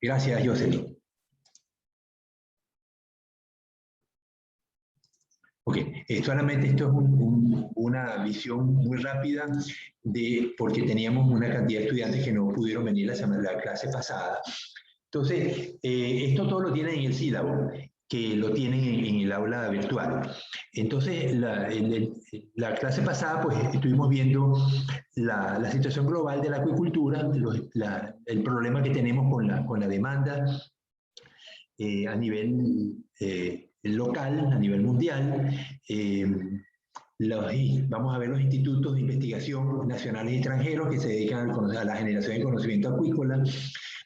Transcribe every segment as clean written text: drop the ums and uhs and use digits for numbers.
Gracias, Jocelyn. Ok, solamente esto es una visión muy rápida porque teníamos una cantidad de estudiantes que no pudieron venir la clase pasada. Entonces, esto todo lo tienen en el sílabo, que lo tienen en el aula virtual. Entonces, la clase pasada, pues estuvimos viendo la situación global de la acuicultura, el problema que tenemos con la demanda a nivel local, a nivel mundial. Vamos a ver los institutos de investigación nacionales y extranjeros que se dedican a la generación de conocimiento acuícola.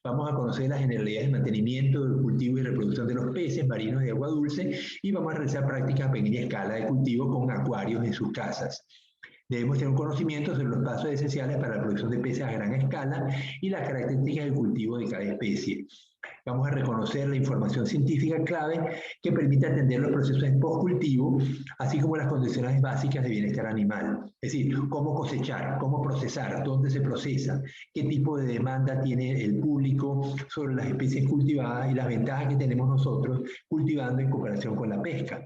Vamos a conocer las generalidades de mantenimiento, de cultivo y reproducción de los peces marinos de agua dulce y vamos a realizar prácticas a pequeña escala de cultivo con acuarios en sus casas. Debemos tener un conocimiento sobre los pasos esenciales para la producción de peces a gran escala y las características del cultivo de cada especie. Vamos a reconocer la información científica clave que permite atender los procesos de postcultivo, así como las condiciones básicas de bienestar animal. Es decir, cómo cosechar, cómo procesar, dónde se procesa, qué tipo de demanda tiene el público sobre las especies cultivadas y las ventajas que tenemos nosotros cultivando en comparación con la pesca.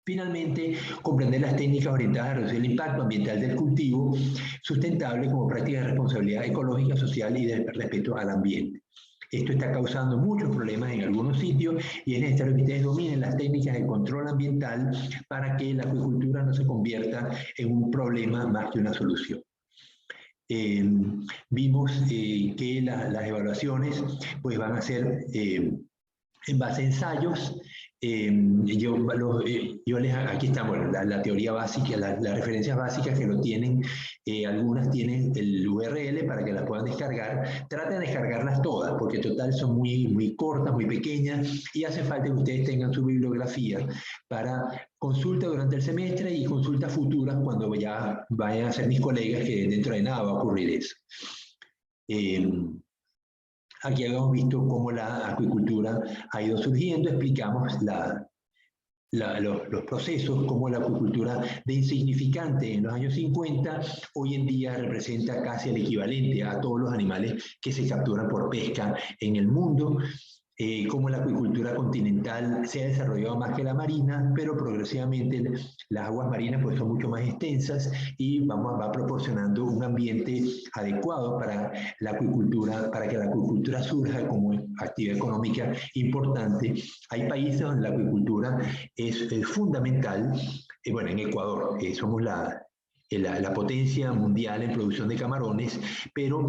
Finalmente, comprender las técnicas orientadas a reducir el impacto ambiental del cultivo sustentable como práctica de responsabilidad ecológica, social y de respeto al ambiente. Esto está causando muchos problemas en algunos sitios y es necesario que ustedes dominen las técnicas de control ambiental para que la acuicultura no se convierta en un problema más que una solución. Vimos que las evaluaciones pues, van a ser en base a ensayos. Aquí está, bueno, la teoría básica, las referencias básicas que lo tienen, algunas tienen el URL para que las puedan descargar. Traten de descargarlas todas, porque total son muy cortas, muy pequeñas, y hace falta que ustedes tengan su bibliografía para consulta durante el semestre y consultas futuras cuando ya vayan a ser mis colegas, que dentro de nada va a ocurrir eso. Aquí habíamos visto cómo la acuicultura ha ido surgiendo, explicamos los procesos, cómo la acuicultura de insignificante en los años 50, hoy en día representa casi el equivalente a todos los animales que se capturan por pesca en el mundo. Cómo la acuicultura continental se ha desarrollado más que la marina, pero progresivamente las aguas marinas pues, son mucho más extensas y va proporcionando un ambiente adecuado para la acuicultura, para que la acuicultura surja como actividad económica importante. Hay países donde la acuicultura es fundamental. Bueno, en Ecuador somos la potencia mundial en producción de camarones, pero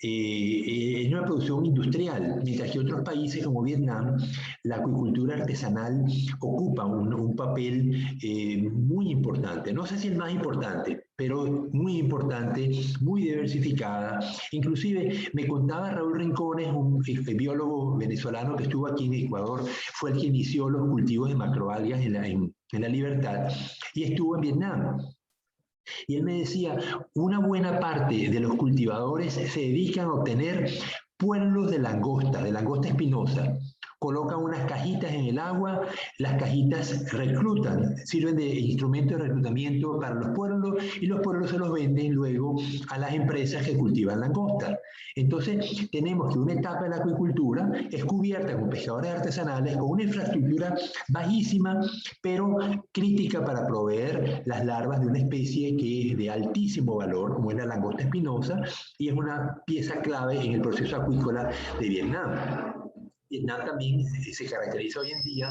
es una producción industrial, mientras que otros países como Vietnam, la acuicultura artesanal ocupa un papel muy importante. No sé si el más importante, pero muy importante, muy diversificada. Inclusive me contaba Raúl Rincones, un biólogo venezolano que estuvo aquí en Ecuador, fue el que inició los cultivos de macroalgas en la Libertad y estuvo en Vietnam. Y él me decía, una buena parte de los cultivadores se dedican a obtener puerlos de langosta espinosa. Colocan unas cajitas en el agua, las cajitas reclutan, sirven de instrumento de reclutamiento para los puerlos y los puerlos se los venden luego a las empresas que cultivan langosta. Entonces, tenemos que una etapa de la acuicultura es cubierta con pescadores artesanales, con una infraestructura bajísima, pero crítica para proveer las larvas de una especie que es de altísimo valor, como es la langosta espinosa, y es una pieza clave en el proceso acuícola de Vietnam. Vietnam también se caracteriza hoy en día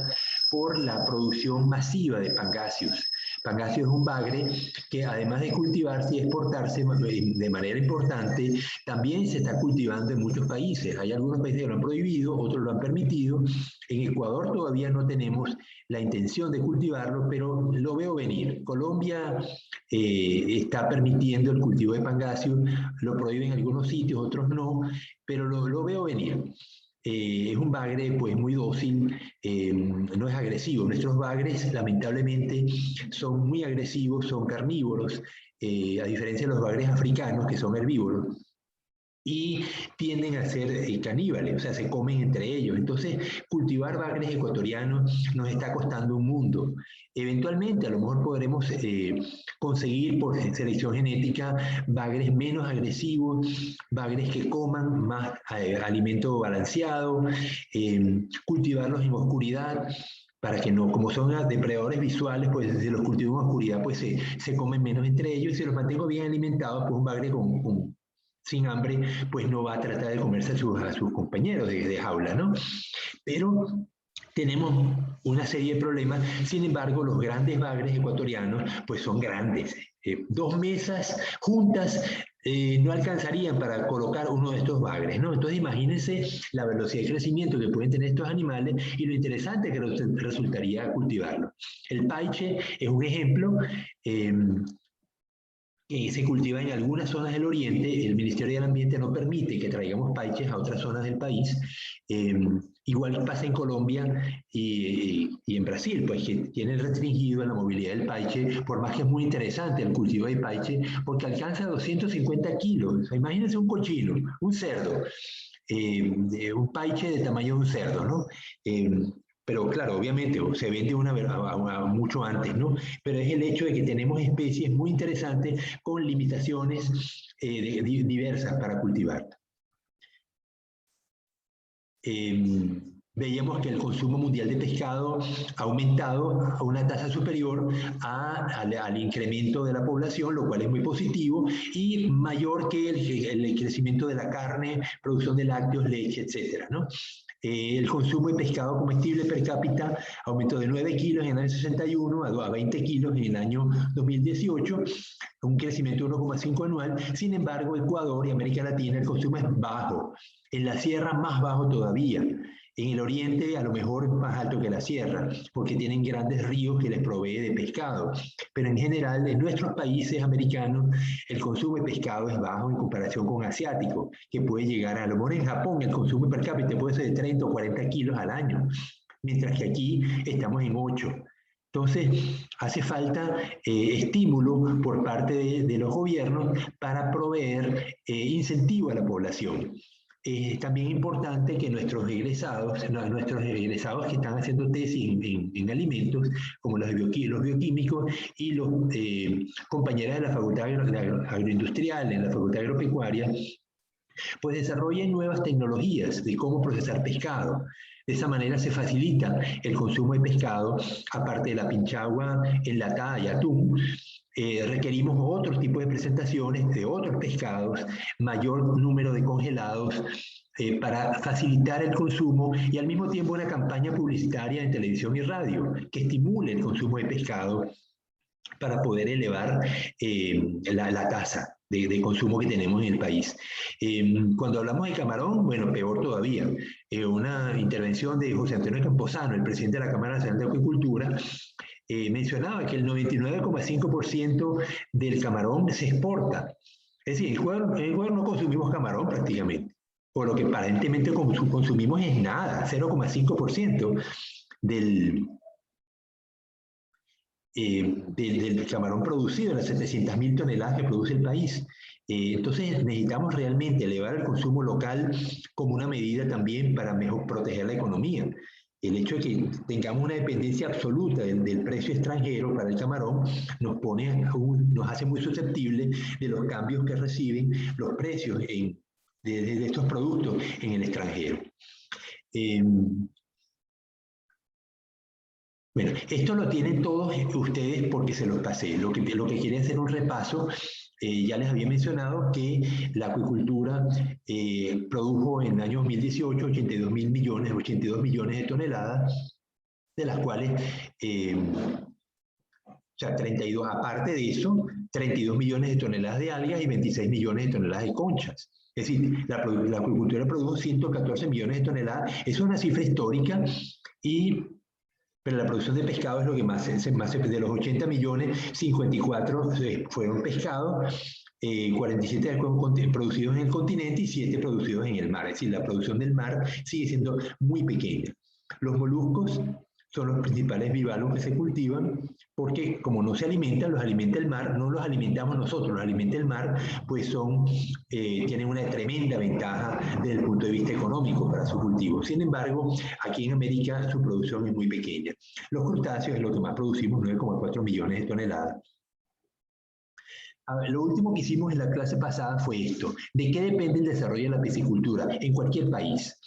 por la producción masiva de pangasius. Pangasius es un bagre que además de cultivarse y exportarse de manera importante, también se está cultivando en muchos países. Hay algunos países que lo han prohibido, otros lo han permitido. En Ecuador todavía no tenemos la intención de cultivarlo, pero lo veo venir. Colombia está permitiendo el cultivo de pangasius, lo prohíben en algunos sitios, otros no, pero lo veo venir. Es un bagre pues muy dócil, no es agresivo. Nuestros bagres lamentablemente son muy agresivos, son carnívoros, a diferencia de los bagres africanos que son herbívoros. y tienden a ser caníbales, o sea, se comen entre ellos. Entonces, cultivar bagres ecuatorianos nos está costando un mundo. Eventualmente, a lo mejor podremos conseguir por selección genética bagres menos agresivos, bagres que coman más alimento balanceado, cultivarlos en oscuridad, para que no, como son depredadores visuales, pues si los cultivo en oscuridad, pues se comen menos entre ellos, y si los mantengo bien alimentados, pues un bagre sin hambre, pues no va a tratar de comerse a sus compañeros de jaula, ¿no? Pero tenemos una serie de problemas. Sin embargo, los grandes bagres ecuatorianos, pues son grandes. 2 mesas juntas no alcanzarían para colocar uno de estos bagres, ¿no? Entonces imagínense la velocidad de crecimiento que pueden tener estos animales y lo interesante que resultaría cultivarlo. El paiche es un ejemplo. Que se cultiva en algunas zonas del oriente. El Ministerio del Ambiente no permite que traigamos paiches a otras zonas del país. Igual pasa en Colombia y en Brasil, pues que tienen restringido la movilidad del paiche, por más que es muy interesante el cultivo de paiche, porque alcanza 250 kilos. O sea, imagínense un cochino, un cerdo, un paiche de tamaño de un cerdo, ¿no? Pero claro, obviamente se vende mucho antes, ¿no? Pero es el hecho de que tenemos especies muy interesantes con limitaciones diversas para cultivar. Veíamos que el consumo mundial de pescado ha aumentado a una tasa superior al incremento de la población, lo cual es muy positivo, y mayor que el crecimiento de la carne, producción de lácteos, leche, etcétera, ¿no? El consumo de pescado comestible per cápita aumentó de 9 kilos en el año 61 a 20 kilos en el año 2018, un crecimiento de 1,5 anual. Sin embargo, Ecuador y América Latina el consumo es bajo, en la sierra más bajo todavía. En el oriente a lo mejor más alto que la sierra, porque tienen grandes ríos que les provee de pescado. Pero en general, en nuestros países americanos, el consumo de pescado es bajo en comparación con asiático, que puede llegar a lo mejor en Japón el consumo per cápita puede ser de 30 o 40 kilos al año, mientras que aquí estamos en 8. Entonces, hace falta estímulo por parte de los gobiernos para proveer incentivo a la población. Es también importante que nuestros egresados que están haciendo tesis en alimentos, como los bioquímicos y los compañeras de la Facultad Agroindustrial, en la Facultad Agropecuaria, pues desarrollen nuevas tecnologías de cómo procesar pescado. De esa manera se facilita el consumo de pescado, aparte de la pinchagua enlatada y atún. Requerimos otros tipos de presentaciones de otros pescados, mayor número de congelados, para facilitar el consumo y al mismo tiempo una campaña publicitaria en televisión y radio que estimule el consumo de pescado para poder elevar la tasa de consumo que tenemos en el país. Cuando hablamos de camarón, bueno, peor todavía. Una intervención de José Antonio Camposano, el presidente de la Cámara Nacional de Acuicultura, mencionaba que el 99,5% del camarón se exporta. Es decir, en Ecuador no consumimos camarón prácticamente, por lo que aparentemente consumimos es nada, 0,5% del camarón producido, las 700.000 toneladas que produce el país. Entonces necesitamos realmente elevar el consumo local como una medida también para mejor proteger la economía. El hecho de que tengamos una dependencia absoluta del precio extranjero para el camarón nos hace muy susceptibles de los cambios que reciben los precios de estos productos en el extranjero. Bueno, esto lo tienen todos ustedes porque se los pasé. Lo que quería hacer un repaso, ya les había mencionado que la acuicultura produjo en el año 2018 82 millones de toneladas, de las cuales, o sea, 32, aparte de eso, 32 millones de toneladas de algas y 26 millones de toneladas de conchas. Es decir, la acuicultura produjo 114 millones de toneladas. Es una cifra histórica pero la producción de pescado es lo que más de los 80 millones, 54 fueron pescados, 47 producidos en el continente y 7 producidos en el mar. Es decir, la producción del mar sigue siendo muy pequeña. Los moluscos son los principales bivalvos que se cultivan, porque como no se alimentan, los alimenta el mar, no los alimentamos nosotros, los alimenta el mar, pues tienen una tremenda ventaja desde el punto de vista económico para su cultivo. Sin embargo, aquí en América su producción es muy pequeña. Los crustáceos es lo que más producimos, 9,4 millones de toneladas. Lo último que hicimos en la clase pasada fue esto: ¿de qué depende el desarrollo de la piscicultura en cualquier país?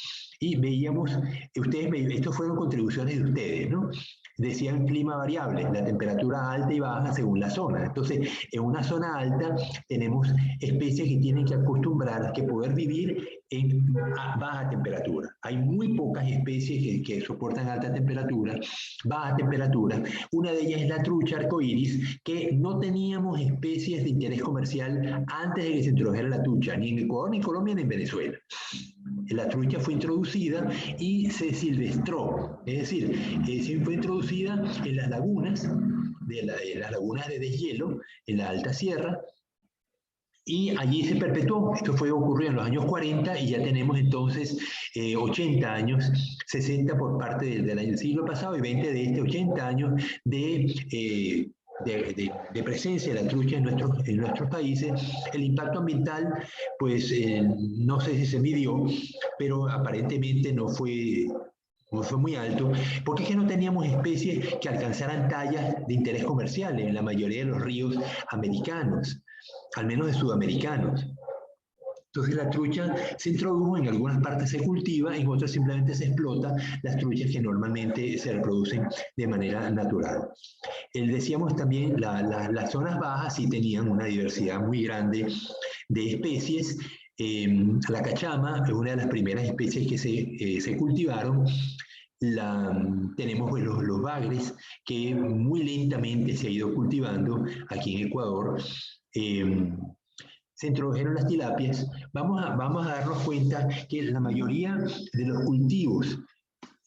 Y veíamos, estas fueron contribuciones de ustedes, ¿no? Decían clima variable, la temperatura alta y baja según la zona. Entonces, en una zona alta tenemos especies que tienen que acostumbrar, que poder vivir en baja temperatura. Hay muy pocas especies que soportan alta temperatura, baja temperatura. Una de ellas es la trucha arcoíris, que no teníamos especies de interés comercial antes de que se introdujera la trucha, ni en Ecuador, ni en Colombia, ni en Venezuela. La trucha fue introducida y se silvestró, es decir, fue introducida en las lagunas, las lagunas de deshielo, en la alta sierra, y allí se perpetuó. Esto ocurrió en los años 40 y ya tenemos entonces 80 años, 60 por parte del siglo pasado y 20 de 80 años de presencia de la trucha en nuestros países. El impacto ambiental, pues no sé si se midió, pero aparentemente no fue muy alto, porque es que no teníamos especies que alcanzaran tallas de interés comercial en la mayoría de los ríos americanos, al menos de sudamericanos. Entonces la trucha se introdujo, en algunas partes se cultiva, en otras simplemente se explota las truchas que normalmente se reproducen de manera natural. Decíamos también, las zonas bajas sí tenían una diversidad muy grande de especies. La cachama es una de las primeras especies que se cultivaron. Tenemos pues, los bagres, que muy lentamente se ha ido cultivando aquí en Ecuador. Se introdujeron las tilapias. Vamos a darnos cuenta que la mayoría de los cultivos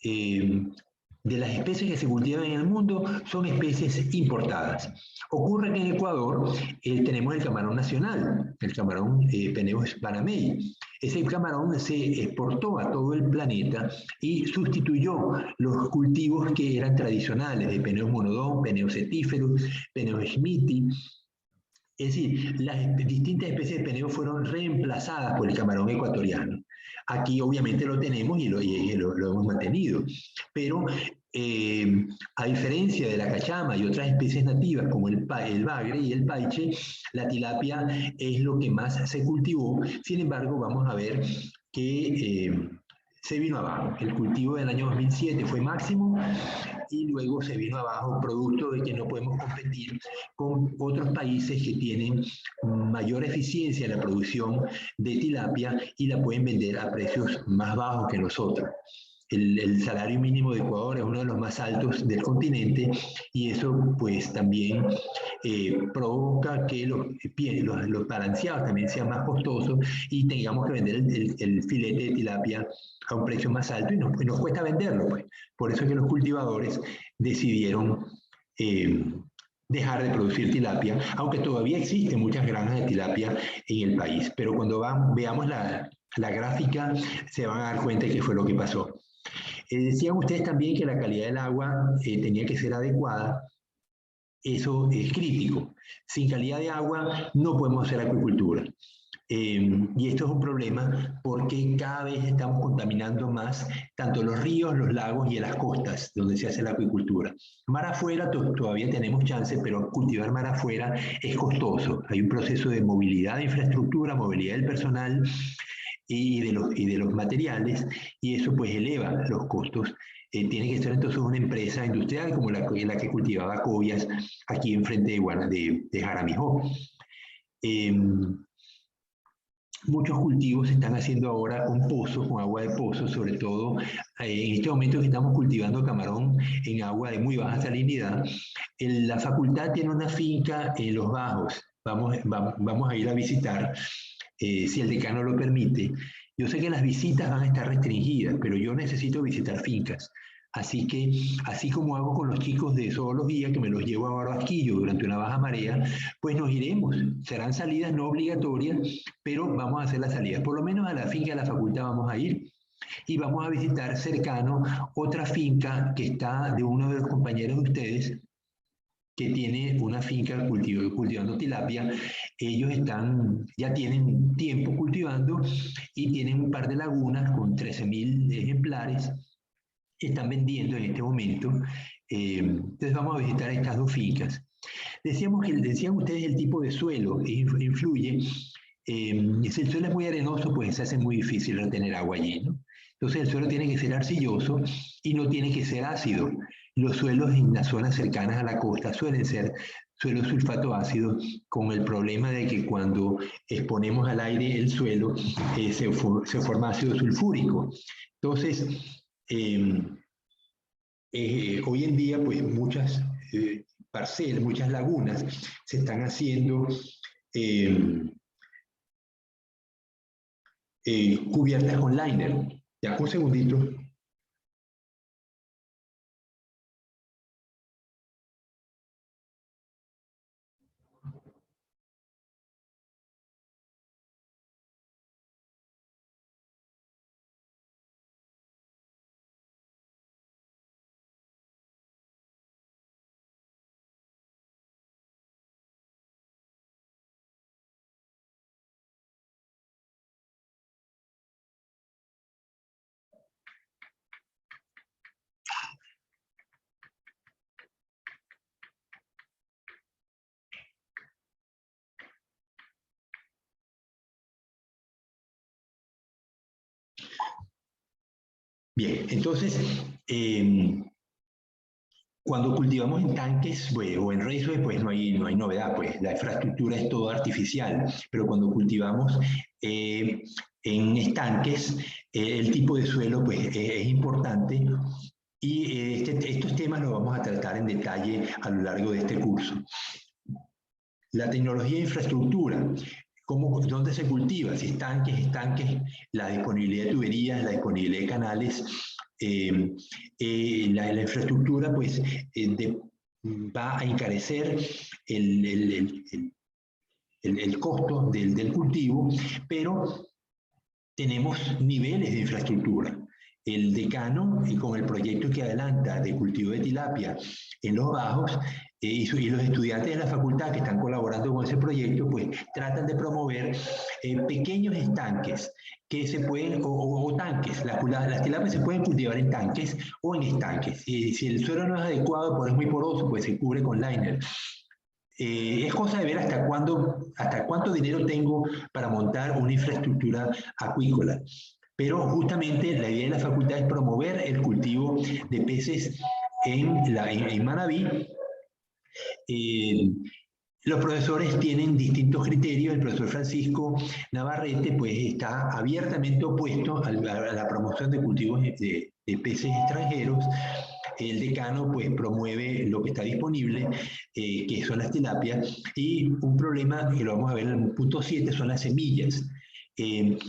de las especies que se cultivan en el mundo son especies importadas. Ocurre que en Ecuador tenemos el camarón nacional, el camarón Peneus banamei. Ese camarón se exportó a todo el planeta y sustituyó los cultivos que eran tradicionales, de Peneus monodon, Peneus cetíferus, Peneus schmidti. Es decir, las distintas especies de peneo fueron reemplazadas por el camarón ecuatoriano. Aquí obviamente lo tenemos y lo hemos mantenido, pero a diferencia de la cachama y otras especies nativas como el bagre y el paiche, la tilapia es lo que más se cultivó. Sin embargo, vamos a ver que se vino abajo. El cultivo del año 2007 fue máximo y luego se vino abajo producto de que no podemos competir con otros países que tienen mayor eficiencia en la producción de tilapia y la pueden vender a precios más bajos que nosotros. El salario mínimo de Ecuador es uno de los más altos del continente y eso pues también provoca que los balanceados también sean más costosos y tengamos que vender el filete de tilapia a un precio más alto y nos cuesta venderlo. Pues. Por eso es que los cultivadores decidieron dejar de producir tilapia, aunque todavía existen muchas granjas de tilapia en el país. Pero cuando veamos la gráfica se van a dar cuenta de qué fue lo que pasó. Decían ustedes también que la calidad del agua tenía que ser adecuada. Eso es crítico. Sin calidad de agua no podemos hacer acuicultura. Y esto es un problema porque cada vez estamos contaminando más tanto los ríos, los lagos y las costas donde se hace la acuicultura. Mar afuera todavía tenemos chance, pero cultivar mar afuera es costoso. Hay un proceso de movilidad de infraestructura, movilidad del personal y de los materiales, y eso pues eleva los costos. Tiene que ser entonces una empresa industrial como la que cultivaba cobias aquí enfrente de Jaramijó. Muchos cultivos se están haciendo ahora con pozos, con agua de pozo, sobre todo en este momento que estamos cultivando camarón en agua de muy baja salinidad. La facultad tiene una finca en Los Bajos, vamos a ir a visitar, si el decano lo permite. Yo sé que las visitas van a estar restringidas, pero yo necesito visitar fincas. Así que, así como hago con los chicos de zoología, que me los llevo a Barbasquillo durante una baja marea, pues nos iremos. Serán salidas no obligatorias, pero vamos a hacer las salidas. Por lo menos a la finca de la facultad vamos a ir. Y vamos a visitar cercano otra finca que está de uno de los compañeros de ustedes, que tiene una finca cultivando tilapia. Ellos ya tienen tiempo cultivando y tienen un par de lagunas con 13.000 ejemplares. Están vendiendo en este momento. Entonces vamos a visitar estas dos fincas. Decían ustedes el tipo de suelo influye. Si el suelo es muy arenoso, pues se hace muy difícil retener agua allí, ¿no? Entonces el suelo tiene que ser arcilloso y no tiene que ser ácido. Los suelos en las zonas cercanas a la costa suelen ser suelos sulfato ácido, con el problema de que cuando exponemos al aire el suelo se forma ácido sulfúrico. Entonces, hoy en día, pues muchas parcelas, muchas lagunas se están haciendo cubiertas con liner. Ya, un segundito. Bien, entonces, cuando cultivamos en tanques pues, o en raceway, pues no hay novedad, pues la infraestructura es todo artificial, pero cuando cultivamos en estanques, el tipo de suelo pues, es importante y estos temas los vamos a tratar en detalle a lo largo de este curso. La tecnología de infraestructura, ¿dónde se cultiva? Si estanques, la disponibilidad de tuberías, la disponibilidad de canales, la infraestructura pues va a encarecer el costo del cultivo, pero tenemos niveles de infraestructura. El decano, con el proyecto que adelanta de cultivo de tilapia en los bajos, y los estudiantes de la facultad que están colaborando con ese proyecto, pues tratan de promover pequeños estanques que se pueden, o tanques. Las tilapias se pueden cultivar en tanques o en estanques. Si el suelo no es adecuado, pues es muy poroso, pues se cubre con liner. Es cosa de ver hasta cuánto dinero tengo para montar una infraestructura acuícola. Pero justamente la idea de la facultad es promover el cultivo de peces en Manabí. Los profesores tienen distintos criterios. El profesor Francisco Navarrete pues está abiertamente opuesto a la promoción de cultivos de peces extranjeros. El decano pues promueve lo que está disponible, que son las tilapias, y un problema que lo vamos a ver en el punto 7 son las semillas.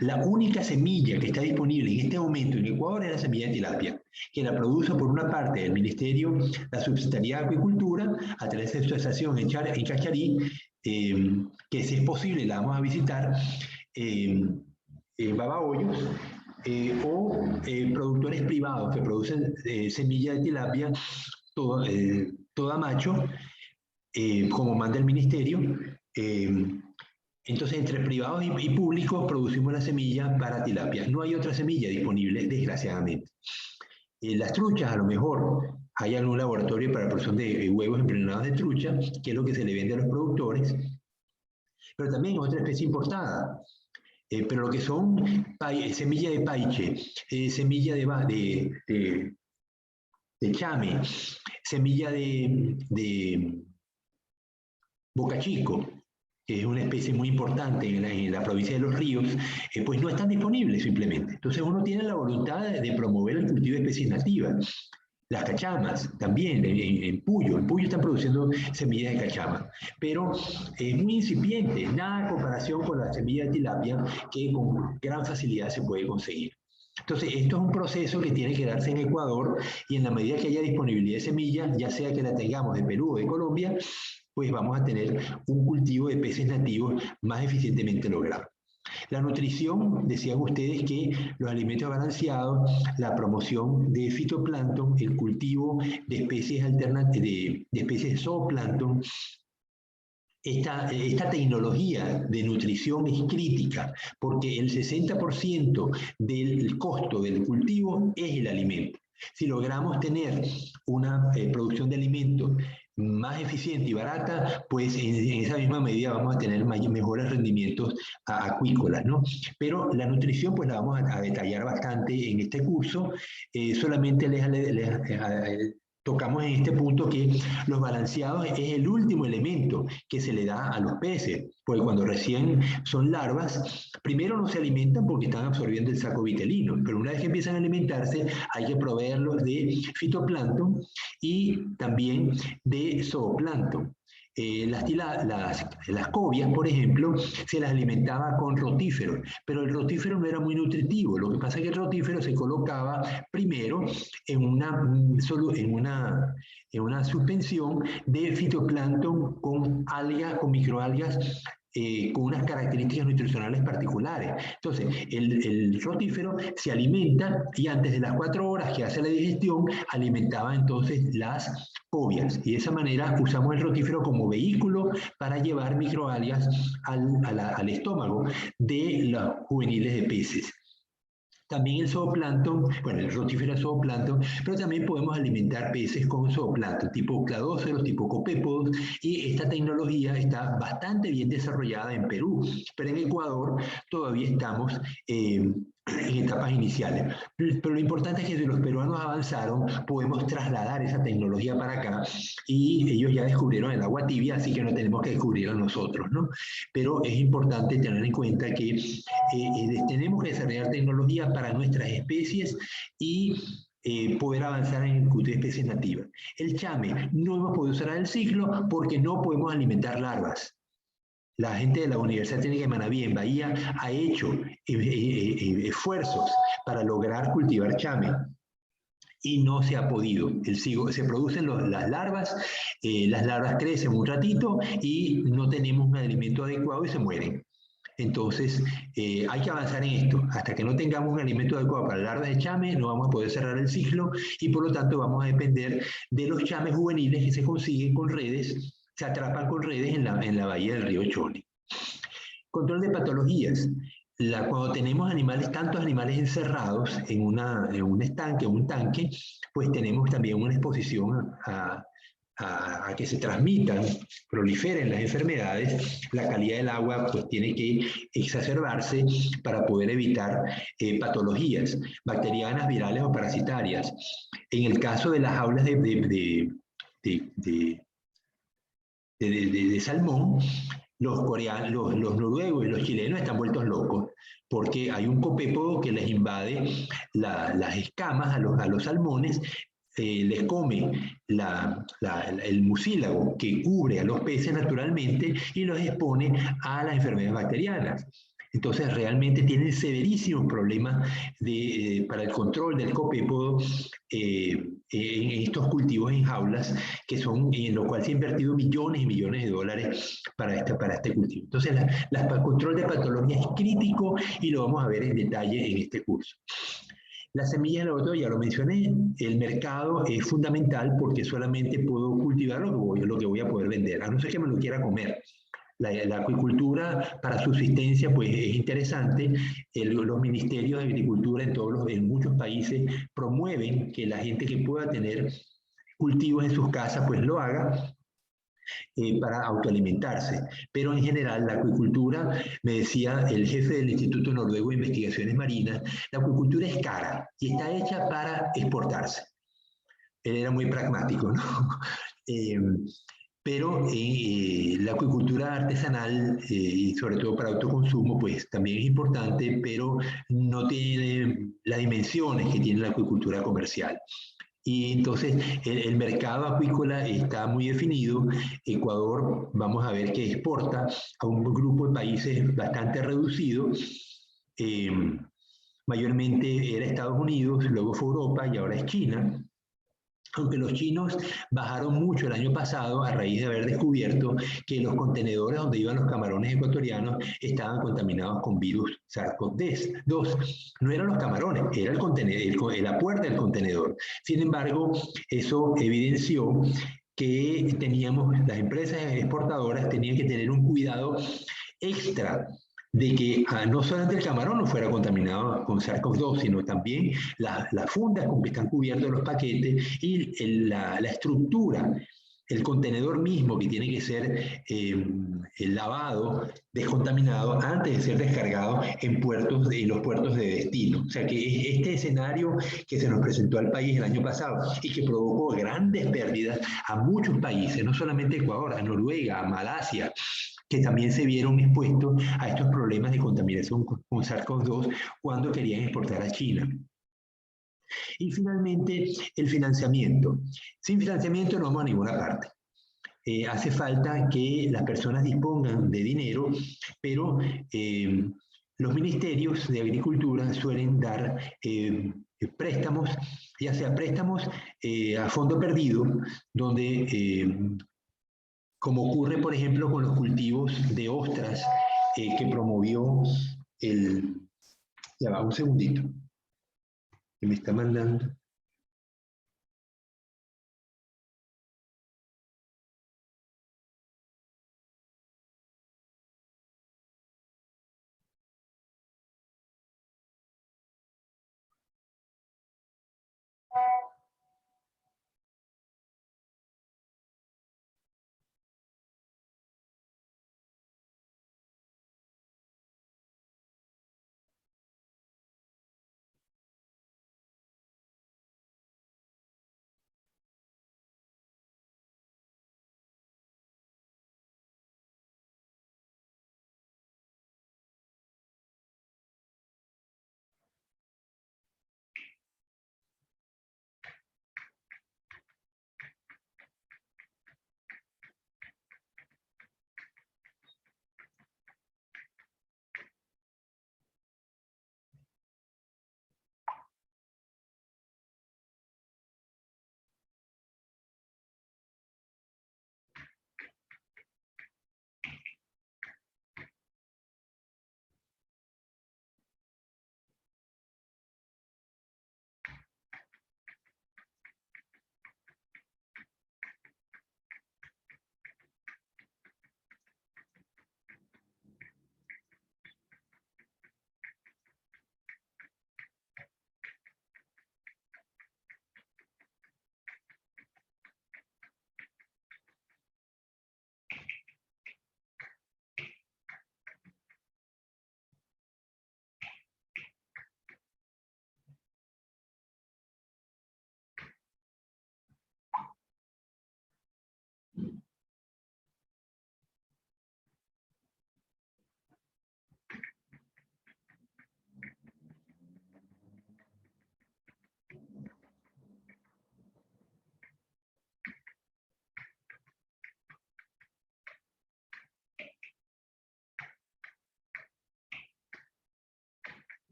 La única semilla que está disponible en este momento en Ecuador es la semilla de tilapia, que la produce por una parte el Ministerio, la Subsecretaría de Acuicultura, a través de su estación en Cacharí, que si es posible la vamos a visitar, Babahoyos, o productores privados que producen semilla de tilapia toda macho, como manda el Ministerio. Entonces, entre privados y públicos producimos la semilla para tilapia. No hay otra semilla disponible, desgraciadamente. Las truchas, a lo mejor, hay algún laboratorio para la producción de huevos embrionados de trucha, que es lo que se le vende a los productores, pero también otra especie importada. Pero lo que son semilla de paiche, semilla de chame, semilla de bocachico, que es una especie muy importante en la provincia de Los Ríos, pues no están disponibles simplemente. Entonces uno tiene la voluntad de promover el cultivo de especies nativas. Las cachamas también, en Puyo están produciendo semillas de cachama, pero es muy incipiente, nada en comparación con la semilla de tilapia que con gran facilidad se puede conseguir. Entonces, esto es un proceso que tiene que darse en Ecuador y en la medida que haya disponibilidad de semillas, ya sea que la tengamos de Perú o de Colombia, pues vamos a tener un cultivo de peces nativos más eficientemente logrado. La nutrición, decían ustedes que los alimentos balanceados, la promoción de fitoplancton, el cultivo de especies alternativas, de especies de zooplancton. Esta tecnología de nutrición es crítica porque el 60% del costo del cultivo es el alimento. Si logramos tener una producción de alimentos más eficiente y barata, pues en esa misma medida vamos a tener mejores rendimientos acuícolas, ¿no? Pero la nutrición pues la vamos a detallar bastante en este curso. Solamente tocamos en este punto que los balanceados es el último elemento que se le da a los peces, porque cuando recién son larvas, primero no se alimentan porque están absorbiendo el saco vitelino, pero una vez que empiezan a alimentarse hay que proveerlos de fitoplancton y también de zooplancton. Las cobias, por ejemplo, se las alimentaba con rotíferos, pero el rotífero no era muy nutritivo. Lo que pasa es que el rotífero se colocaba primero en una suspensión de fitoplancton con microalgas con unas características nutricionales particulares. Entonces, el rotífero se alimenta y antes de las 4 horas que hace la digestión, alimentaba entonces las cobias. Y de esa manera usamos el rotífero como vehículo para llevar microalgas al estómago de los juveniles de peces. También el zooplancton, bueno, el rotífero es zooplancton, pero también podemos alimentar peces con zooplancton, tipo cladóceros, tipo copépodos, y esta tecnología está bastante bien desarrollada en Perú, pero en Ecuador todavía estamos en etapas iniciales. Pero lo importante es que si los peruanos avanzaron, podemos trasladar esa tecnología para acá, y ellos ya descubrieron el agua tibia, así que no tenemos que descubrirla nosotros, ¿no? Pero es importante tener en cuenta que tenemos que desarrollar tecnología para nuestras especies y poder avanzar en el cultivo de especies nativas. El chame no hemos podido cerrar el ciclo porque no podemos alimentar larvas. La gente de la Universidad Técnica de Manabí en Bahía ha hecho esfuerzos para lograr cultivar chame y no se ha podido. Se producen las larvas crecen un ratito y no tenemos un alimento adecuado y se mueren. Entonces, hay que avanzar en esto. Hasta que no tengamos un alimento adecuado para larvas de chame, no vamos a poder cerrar el ciclo y por lo tanto vamos a depender de los chames juveniles que se consiguen con redes, se atrapan con redes en la bahía del río Choli. Control de patologías. Cuando tenemos tantos animales encerrados en un estanque, un tanque, pues tenemos también una exposición a que se transmitan, proliferen las enfermedades. La calidad del agua pues tiene que exacerbarse para poder evitar patologías bacterianas, virales o parasitarias. En el caso de las jaulas de salmón, los noruegos y los chilenos están vueltos locos porque hay un copépodo que les invade las escamas a los salmones, les come el mucílago que cubre a los peces naturalmente y los expone a las enfermedades bacterianas. Entonces realmente tienen severísimos problemas para el control del copépodo en estos cultivos en jaulas, en lo cual se ha invertido millones y millones de dólares para este cultivo. Entonces el control de patología es crítico y lo vamos a ver en detalle en este curso. Las semillas de laboratorio, ya lo mencioné, el mercado es fundamental porque solamente puedo cultivar lo que voy a poder vender, a no ser que me lo quiera comer. La acuicultura para subsistencia pues es interesante. Los ministerios de agricultura en muchos países promueven que la gente que pueda tener cultivos en sus casas pues lo haga para autoalimentarse. Pero en general la acuicultura, me decía el jefe del Instituto Noruego de Investigaciones Marinas, la acuicultura es cara y está hecha para exportarse. Él era muy pragmático, ¿no? Pero la acuicultura artesanal, y sobre todo para autoconsumo, pues también es importante, pero no tiene las dimensiones que tiene la acuicultura comercial. Y entonces el mercado acuícola está muy definido. Ecuador, vamos a ver que exporta a un grupo de países bastante reducido. Mayormente era Estados Unidos, luego fue Europa y ahora es China. aunque los chinos bajaron mucho el año pasado a raíz de haber descubierto que los contenedores donde iban los camarones ecuatorianos estaban contaminados con virus SARS-CoV-2. No eran los camarones, era el contenedor, la puerta del contenedor. Sin embargo, eso evidenció que las empresas exportadoras tenían que tener un cuidado extra de que no solamente el camarón no fuera contaminado con SARS-CoV-2, sino también las fundas con que están cubiertos los paquetes y la estructura, el contenedor mismo que tiene que ser lavado, descontaminado, antes de ser descargado en los puertos de destino. O sea que este escenario que se nos presentó al país el año pasado y que provocó grandes pérdidas a muchos países, no solamente Ecuador, a Noruega, a Malasia, que también se vieron expuestos a estos problemas de contaminación con SARS-CoV-2 cuando querían exportar a China. Y finalmente, el financiamiento. Sin financiamiento no vamos a ninguna parte. Hace falta que las personas dispongan de dinero, pero los ministerios de Agricultura suelen dar préstamos, ya sea préstamos a fondo perdido, donde como ocurre, por ejemplo, con los cultivos de ostras que promovió el... Ya va, un segundito, que me está mandando.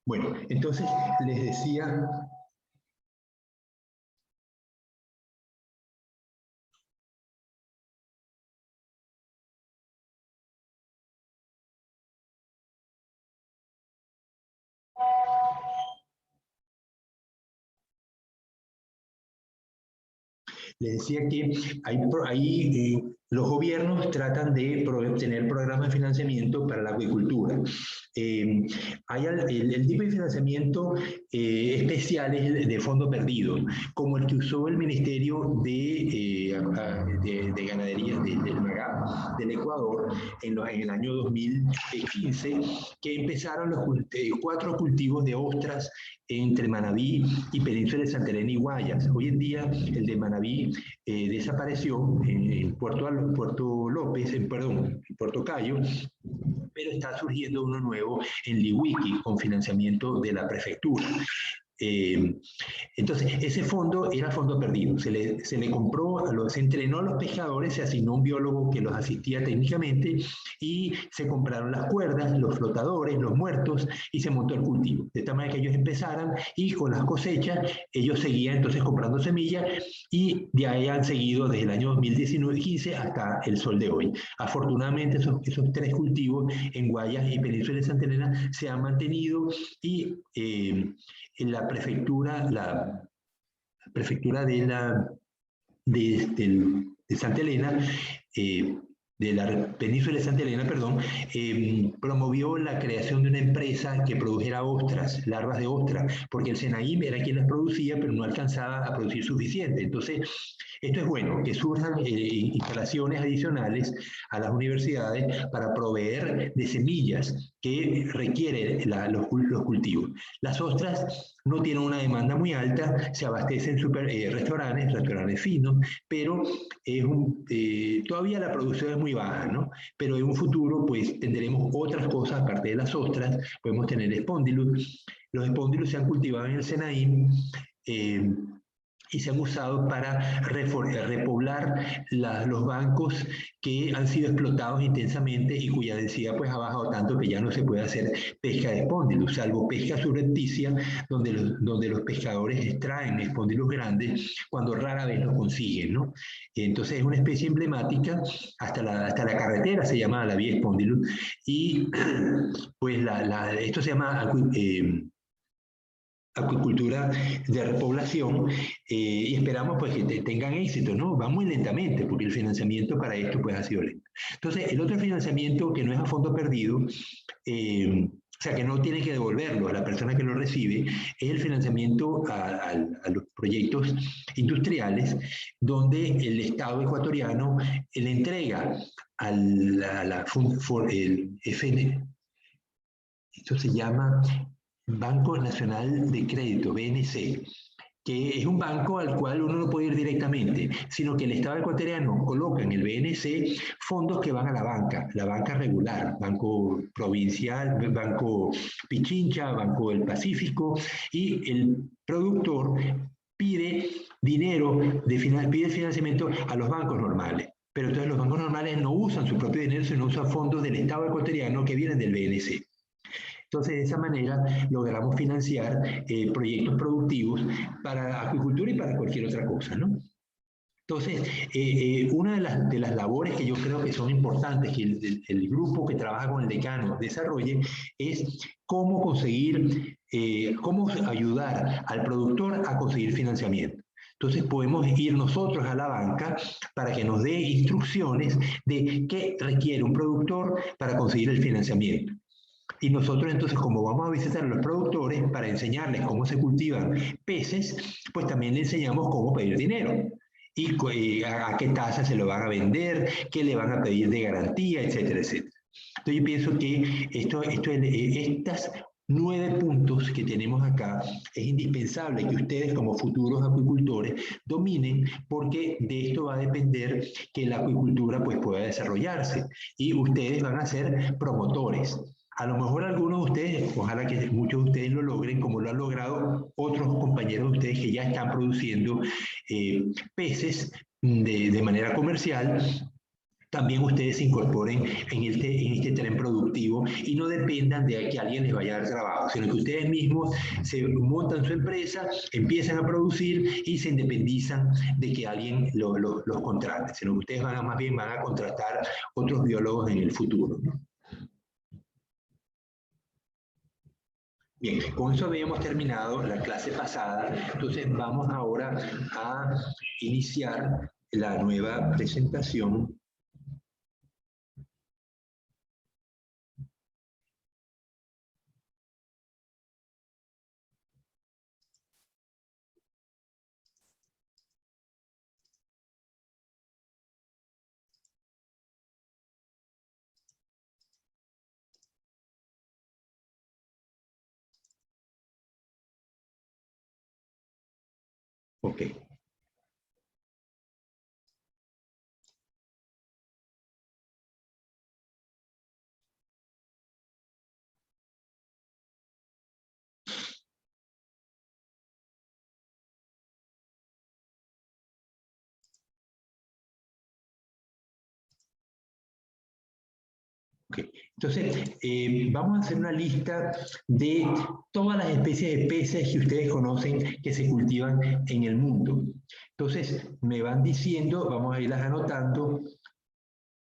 Bueno, entonces les decía... Les decía que los gobiernos tratan de tener programas de financiamiento para la acuicultura. Hay el tipo de financiamiento especial es de fondo perdido, como el que usó el Ministerio de Ganadería del MAGAP del Ecuador en el año 2015, que empezaron los 4 cultivos de ostras entre Manabí y Península de Santa Elena y Guayas. Hoy en día el de Manabí desapareció en Puerto López, en Puerto Cayo, pero está surgiendo uno nuevo en Liwiki con financiamiento de la prefectura. Entonces, ese fondo era fondo perdido. Se le compró, se entrenó a los pescadores, se asignó un biólogo que los asistía técnicamente y se compraron las cuerdas, los flotadores, los muertos y se montó el cultivo. De tal manera que ellos empezaran y con las cosechas, ellos seguían entonces comprando semillas y de ahí han seguido desde el año 2019-15 hasta el sol de hoy. Afortunadamente, esos tres cultivos en Guayas y Península de Santa Elena se han mantenido y en la prefectura de Santa Elena, de la península de Santa Elena, perdón, promovió la creación de una empresa que produjera ostras, larvas de ostra, porque el Senaim era quien las producía, pero no alcanzaba a producir suficiente. Entonces, esto es bueno, que surjan instalaciones adicionales a las universidades para proveer de semillas que requieren los cultivos. Las ostras no tienen una demanda muy alta, se abastecen restaurantes finos, pero todavía la producción es muy baja, ¿no? Pero en un futuro pues tendremos otras cosas aparte de las ostras, podemos tener espóndilus. Los espóndilus se han cultivado en el Senaín, y se han usado para repoblar los bancos que han sido explotados intensamente y cuya densidad pues ha bajado tanto que ya no se puede hacer pesca de espóndilus, salvo pesca subrepticia, donde los pescadores extraen espóndilus grandes cuando rara vez los consiguen, ¿no? Entonces es una especie emblemática, hasta la carretera se llama la vía espóndilus, y pues esto se llama acuicultura de repoblación, y esperamos pues que tengan éxito, ¿no? Va muy lentamente porque el financiamiento para esto pues ha sido lento. Entonces, el otro financiamiento que no es a fondo perdido, o sea, que no tiene que devolverlo a la persona que lo recibe, es el financiamiento a los proyectos industriales, donde el Estado ecuatoriano le entrega el FN, esto se llama Banco Nacional de Crédito, BNC, que es un banco al cual uno no puede ir directamente, sino que el Estado ecuatoriano coloca en el BNC fondos que van a la banca regular, Banco Provincial, Banco Pichincha, Banco del Pacífico, y el productor pide dinero, pide financiamiento a los bancos normales. Pero entonces los bancos normales no usan su propio dinero, sino usan fondos del Estado ecuatoriano que vienen del BNC. Entonces, de esa manera logramos financiar proyectos productivos para acuicultura y para cualquier otra cosa, ¿no? Entonces, una de las labores que yo creo que son importantes que el grupo que trabaja con el decano desarrolle es cómo conseguir, cómo ayudar al productor a conseguir financiamiento. Entonces podemos ir nosotros a la banca para que nos dé instrucciones de qué requiere un productor para conseguir el financiamiento. Y nosotros entonces, como vamos a visitar a los productores para enseñarles cómo se cultivan peces, pues también les enseñamos cómo pedir dinero y a qué tasa se lo van a vender, qué le van a pedir de garantía, etcétera, etcétera. Entonces yo pienso que estas 9 puntos que tenemos acá es indispensable que ustedes como futuros acuicultores dominen, porque de esto va a depender que la acuicultura pues pueda desarrollarse y ustedes van a ser promotores. A lo mejor algunos de ustedes, ojalá que muchos de ustedes lo logren, como lo han logrado otros compañeros de ustedes que ya están produciendo peces de manera comercial. También ustedes se incorporen en este tren productivo y no dependan de que alguien les vaya a dar trabajo, sino que ustedes mismos se montan su empresa, empiezan a producir y se independizan de que alguien los contrate, sino que ustedes más bien van a contratar otros biólogos en el futuro, ¿no? Bien, con eso habíamos terminado la clase pasada, entonces vamos ahora a iniciar la nueva presentación. Ok. Ok. Entonces, vamos a hacer una lista de todas las especies de peces que ustedes conocen que se cultivan en el mundo. Entonces, me van diciendo, vamos a irlas anotando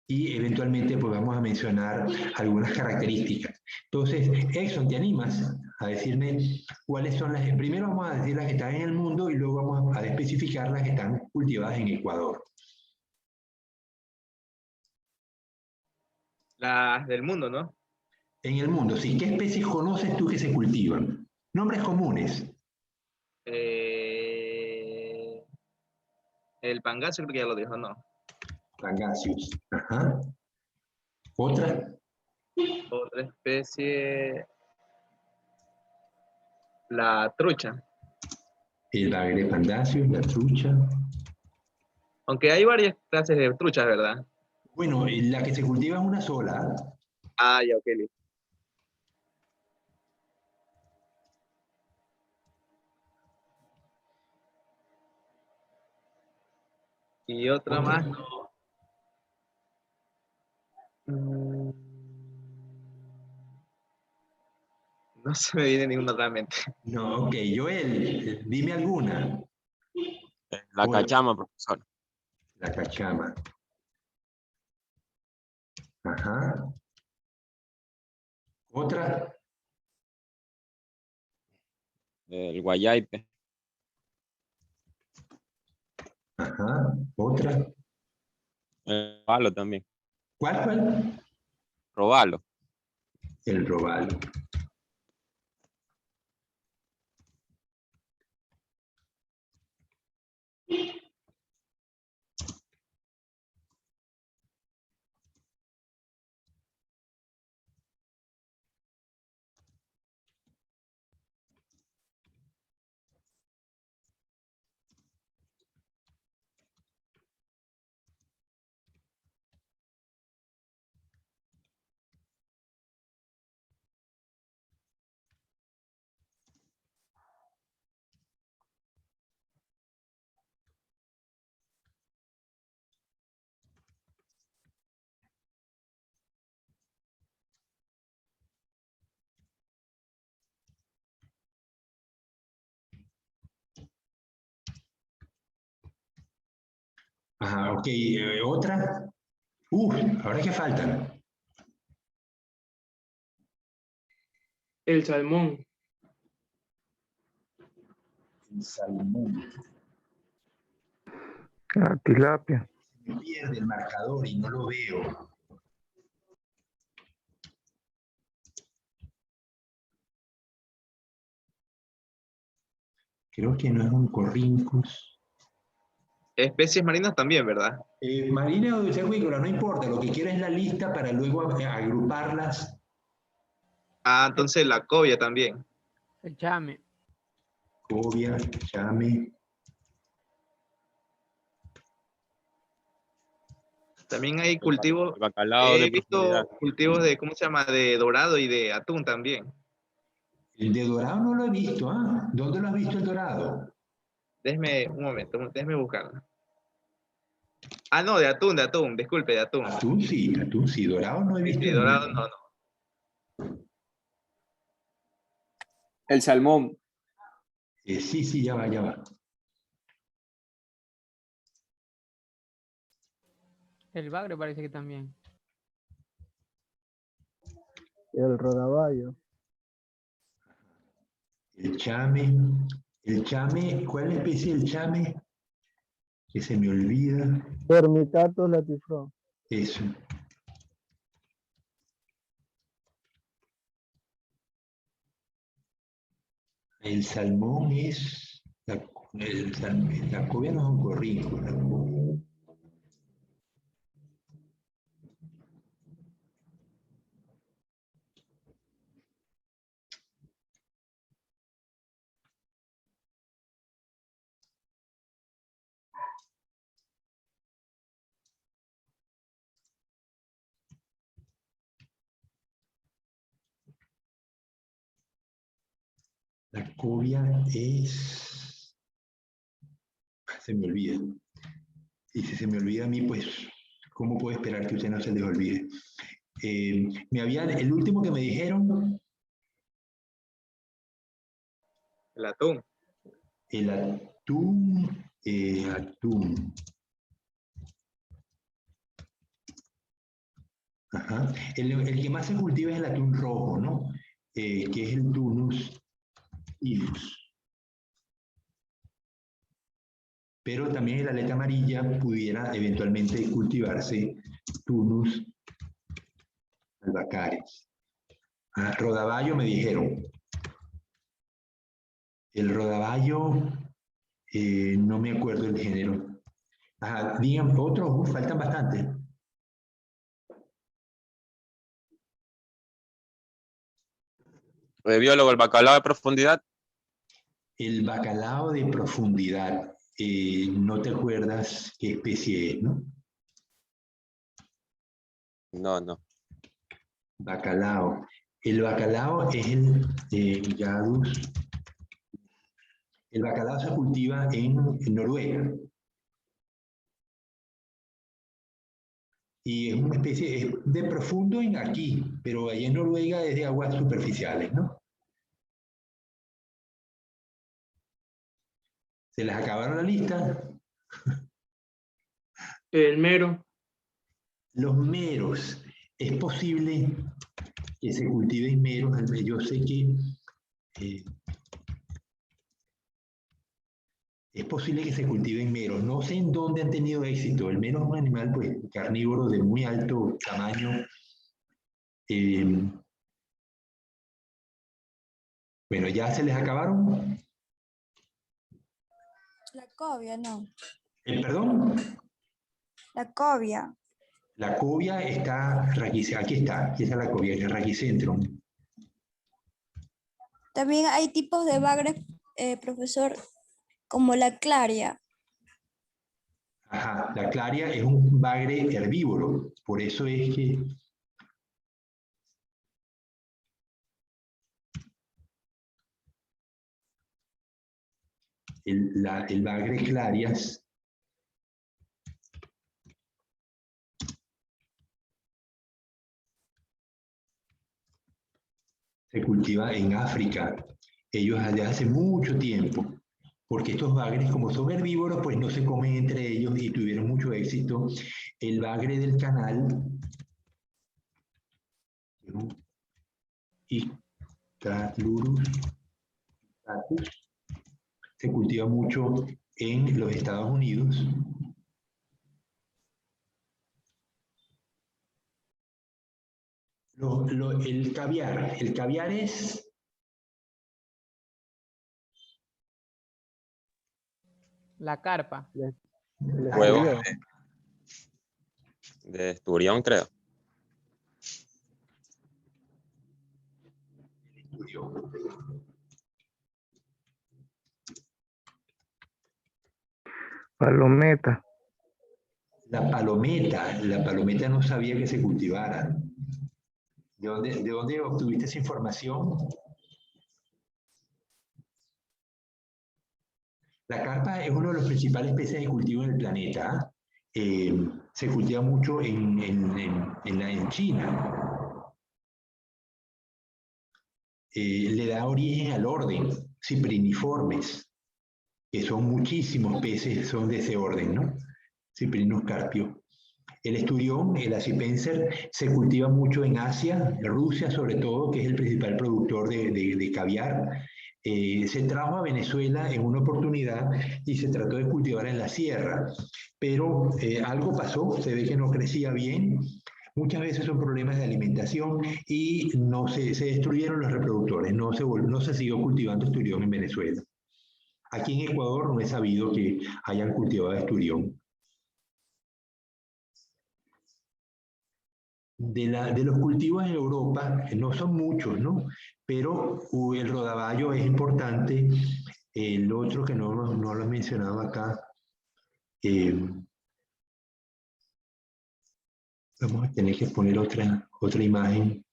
y eventualmente pues vamos a mencionar algunas características. Entonces, Exxon, ¿te animas a decirme cuáles son las? Primero vamos a decir las que están en el mundo y luego vamos a especificar las que están cultivadas en Ecuador. Las del mundo, ¿no? En el mundo, sí. ¿Qué especies conoces tú que se cultivan? Nombres comunes. El pangazo creo que ya lo dijo, ¿no? Pangasius. Ajá. ¿Otra? Otra especie, la trucha. El bagre pangasius, la trucha. Aunque hay varias clases de truchas, ¿verdad? Bueno, la que se cultiva es una sola. Ah, ya, ok, listo. Y otra ¿Otra? más, no. Mm, no se me viene ninguna otra mente. No, ok. Joel, dime alguna. La cachama, profesor. La cachama. Ajá. ¿Otra? El guayaipe. Ajá. ¿Otra? El robalo también. ¿Cuál? Robalo. El robalo. Ajá, ok. ¿Otra? Ahora que faltan. El salmón. El salmón. La tilapia. Me pierde el marcador y no lo veo. Creo que no es un corrincus. Especies marinas también, ¿verdad? Marina o dulce acuícola, no importa. Lo que quiero es la lista para luego agruparlas. Ah, entonces la cobia también. El chame. Cobia, chame. También hay cultivos, El bacalao he de profundidad. visto cultivos de, ¿cómo se llama? De dorado y de atún también. El de dorado no lo he visto, ¿ah? ¿Dónde lo has visto el dorado? Déjeme un momento, déjeme buscarlo. Ah, no, de atún, disculpe, de atún. Atún sí, dorado no he Sí, visto sí, dorado ninguno. no, no. El salmón. Sí, ya va. El bagre parece que también. El rodaballo. El chame, ¿cuál es la especie del chame? Que se me olvida. Vermicatus latifrón. Eso. El salmón es, la cobia no es un corrijo. La cobia es, se me olvida. Y si se me olvida a mí, pues, ¿cómo puedo esperar que a usted no se les olvide? el último que me dijeron, El atún. el atún, atún. Ajá. El que más se cultiva es el atún rojo, ¿no? Que es el Tunus ilus. Pero también en la aleta amarilla pudiera eventualmente cultivarse Tunus albacaris. Rodaballo me dijeron. El rodaballo, no me acuerdo el género. Digan otros, faltan bastante. Biólogo, el bacalao de profundidad. El bacalao de profundidad. No te acuerdas qué especie es, ¿no? No. Bacalao. El bacalao es el Gadus. El bacalao se cultiva en Noruega. Y es una especie es de profundo en aquí, pero allá en Noruega es de aguas superficiales, ¿no? ¿Se les acabaron la lista? El mero. Los meros. Es posible que se cultiven meros. Yo sé que es posible que se cultiven meros. No sé en dónde han tenido éxito. El mero es un animal pues, carnívoro de muy alto tamaño. Bueno, ¿ya se les acabaron? La cobia, no. ¿Perdón? La cobia. La cobia está, aquí está la cobia, el Rhachycentrum. También hay tipos de bagres, profesor, como la claria. Ajá, la claria es un bagre herbívoro, por eso es que el bagre clarias se cultiva en África. Ellos allá hace mucho tiempo, porque estos bagres, como son herbívoros, pues no se comen entre ellos y tuvieron mucho éxito. El bagre del canal y Tralurus se cultiva mucho en los Estados Unidos. El caviar es La carpa. Huevos de esturión, creo. Palometa. la palometa no sabía que se cultivara. ¿De dónde obtuviste esa información? La carpa es uno de los principales especies de cultivo en el planeta. Se cultiva mucho en China. Le da origen al orden, Cypriniformes, que son muchísimos peces, son de ese orden, ¿no? Cyprinus carpio. El esturión, el acipenser, se cultiva mucho en Asia, Rusia sobre todo, que es el principal productor de caviar. Se trajo a Venezuela en una oportunidad y se trató de cultivar en la sierra, pero algo pasó, se ve que no crecía bien. Muchas veces son problemas de alimentación y no se destruyeron los reproductores, no se siguió cultivando esturión en Venezuela. Aquí en Ecuador no he sabido que hayan cultivado esturión. De los cultivos en Europa, no son muchos, ¿no? Pero el rodaballo es importante. El otro que no lo he mencionado acá, vamos a tener que poner otra imagen.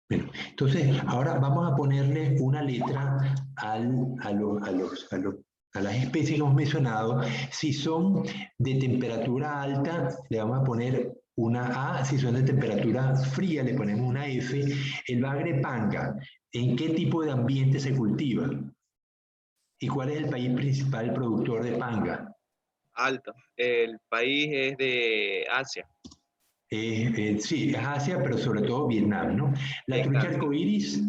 Bueno, entonces ahora vamos a ponerle una letra a a las especies que hemos mencionado, si son de temperatura alta, le vamos a poner una A, si son de temperatura fría, le ponemos una F. El bagre panga, ¿en qué tipo de ambiente se cultiva? ¿Y cuál es el país principal productor de panga? Alto. El país es de Asia. Sí, es Asia, pero sobre todo Vietnam, ¿no? ¿La trucha Exacto. arcoíris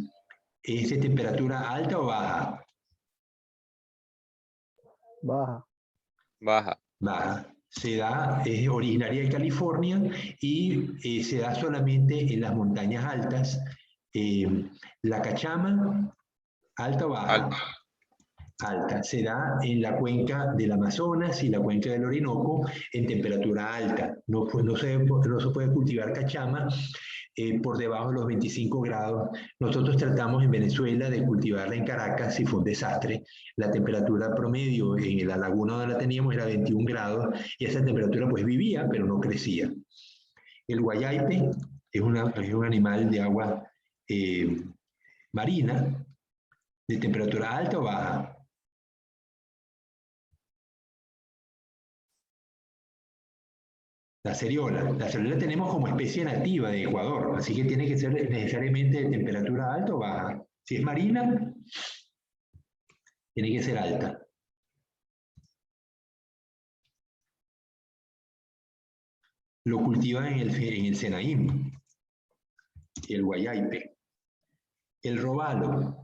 es de temperatura alta o baja? Baja. Baja. Baja. Se da, es originaria de California y se da solamente en las montañas altas. La cachama, ¿alta o baja? Alta. Alta. Se da en la cuenca del Amazonas y la cuenca del Orinoco en temperatura alta. No se puede cultivar cachama por debajo de los 25 grados. Nosotros tratamos en Venezuela de cultivarla en Caracas y fue un desastre. La temperatura promedio en la laguna donde la teníamos era 21 grados y esa temperatura pues vivía, pero no crecía. El guayaipe es un animal de agua marina, de temperatura alta o baja. La ceriola la tenemos como especie nativa de Ecuador, así que tiene que ser necesariamente de temperatura alta o baja. Si es marina, tiene que ser alta. Lo cultivan en el Senaín, el guayaipe. El robalo.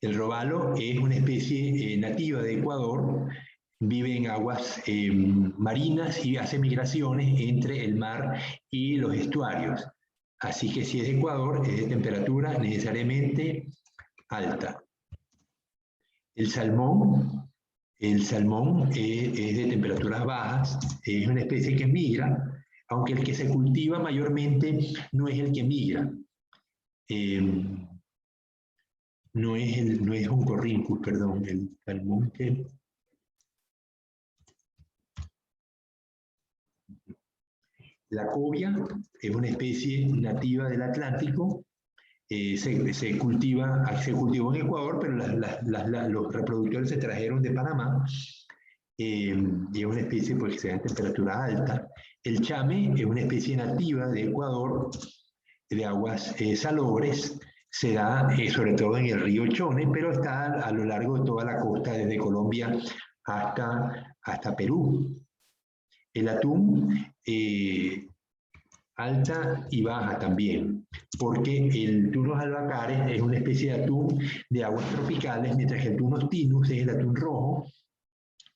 El robalo es una especie nativa de Ecuador, vive en aguas marinas y hace migraciones entre el mar y los estuarios. Así que si es de Ecuador, es de temperatura necesariamente alta. El salmón es de temperaturas bajas, es una especie que migra, aunque el que se cultiva mayormente no es el que migra. No es Oncorhynchus, perdón, el salmón que... La cobia es una especie nativa del Atlántico, se cultivó en Ecuador, pero los reproductores se trajeron de Panamá, y es una especie pues, que se da en temperatura alta. El chame es una especie nativa de Ecuador, de aguas salobres, se da sobre todo en el río Chone, pero está a lo largo de toda la costa, desde Colombia hasta Perú. El atún, alta y baja también, porque el Tunus albacares es una especie de atún de aguas tropicales, mientras que el Tunus tinus es el atún rojo,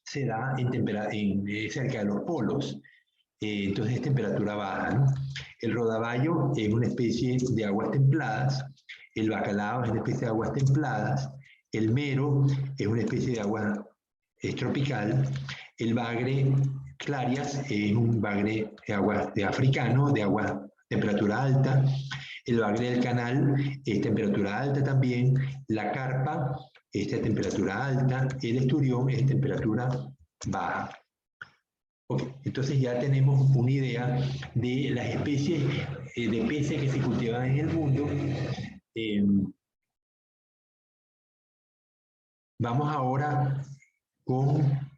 se da cerca de los polos, entonces es temperatura baja, ¿no? El rodaballo es una especie de aguas templadas, el bacalao es una especie de aguas templadas, el mero es una especie de agua tropical, el bagre clarias es un bagre de africano, de agua temperatura alta, el bagre del canal es temperatura alta también, la carpa es de temperatura alta, el esturión es temperatura baja. Okay, entonces ya tenemos una idea de las especies de peces que se cultivan en el mundo. Vamos ahora con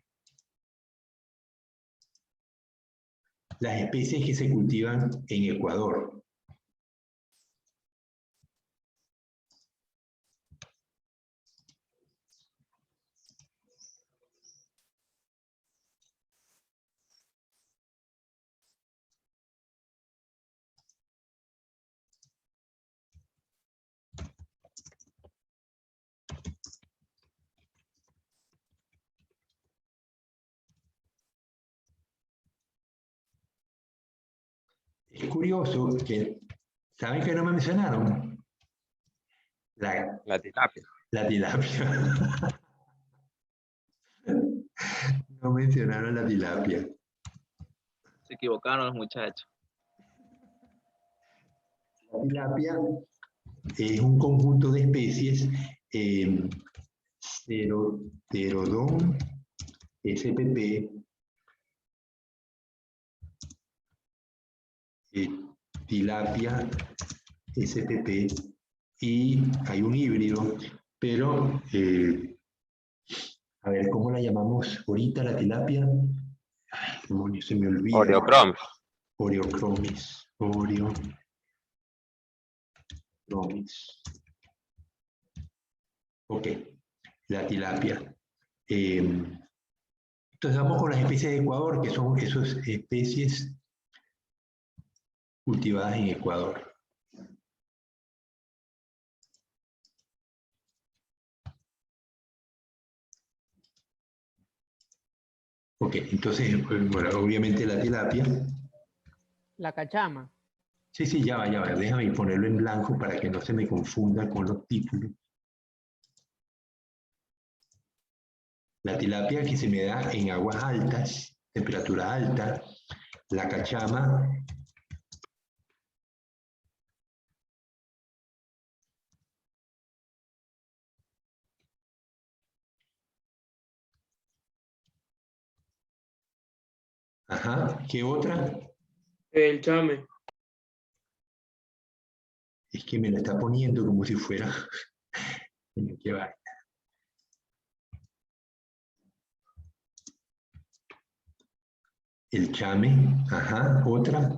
las especies que se cultivan en Ecuador. Es curioso que, ¿saben que no me mencionaron? La tilapia. La tilapia. No mencionaron la tilapia. Se equivocaron los muchachos. La tilapia es un conjunto de especies, Pterodon spp, tilapia spp, y hay un híbrido, pero A ver, ¿cómo la llamamos ahorita la tilapia? Ay, demonio, se me olvida. Oreocrom. Oreochromis. Ok, la tilapia. Entonces vamos con las especies de Ecuador, que son esas especies cultivadas en Ecuador. Ok, entonces, bueno, obviamente la tilapia. La cachama. Sí, ya va, déjame ponerlo en blanco para que no se me confunda con los títulos. La tilapia que se me da en aguas altas, temperatura alta, la cachama. Ajá, ¿qué otra? El chame. Es que me la está poniendo como si fuera... ¿Qué va? El chame, ajá, otra.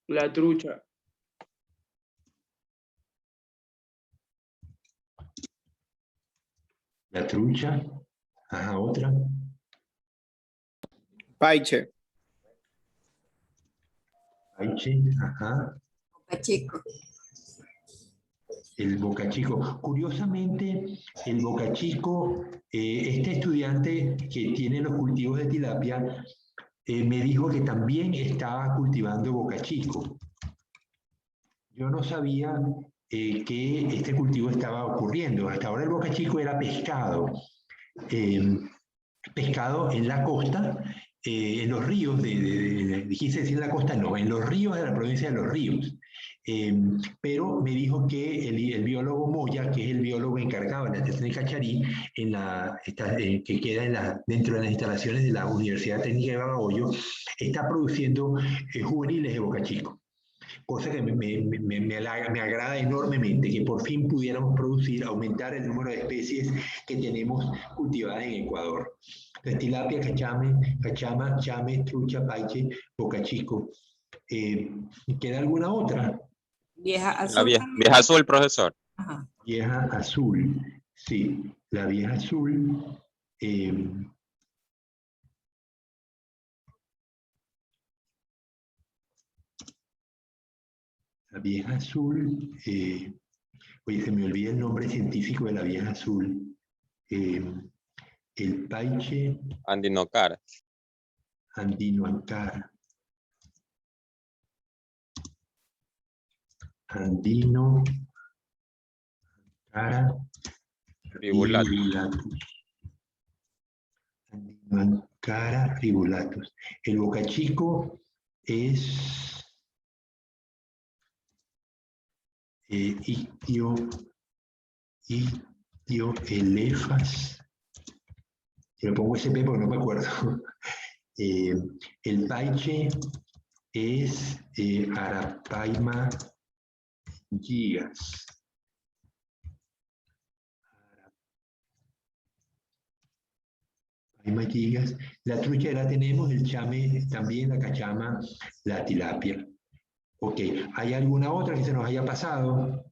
La trucha. La trucha, ajá, otra. Paiche. Paiche, ajá. Pacheco. El bocachico. Curiosamente, el bocachico, este estudiante que tiene los cultivos de tilapia, me dijo que también estaba cultivando bocachico. Yo no sabía que este cultivo estaba ocurriendo. Hasta ahora el bocachico era pescado. Pescado en la costa, en los ríos, quise decir la costa, no, en los ríos de la provincia de Los Ríos. Pero me dijo que el biólogo Moya, que es el biólogo encargado de la estación de Cacharí, que queda dentro de las instalaciones de la Universidad Técnica de Babahoyo, está produciendo juveniles de bocachico. Cosa que me agrada enormemente, que por fin pudiéramos aumentar el número de especies que tenemos cultivadas en Ecuador. Entonces, tilapia, cachama, chame, trucha, paiche, bocachico. ¿Queda alguna otra? Vieja La azul. vieja azul, profesor. Ajá. Vieja azul, sí, la vieja azul. La vieja azul, oye, se me olvida el nombre científico de la vieja azul. El paiche Andinocara. andinoancara. Andinoancara ribulatus. Andinoancara ribulatus. El bocachico es Ictioelefas. Le pongo SP porque no me acuerdo. El paiche es Arapaima gigas. Arapaima gigas. La trucha ya la tenemos, el chame también, la cachama, la tilapia. Ok, ¿hay alguna otra que se nos haya pasado?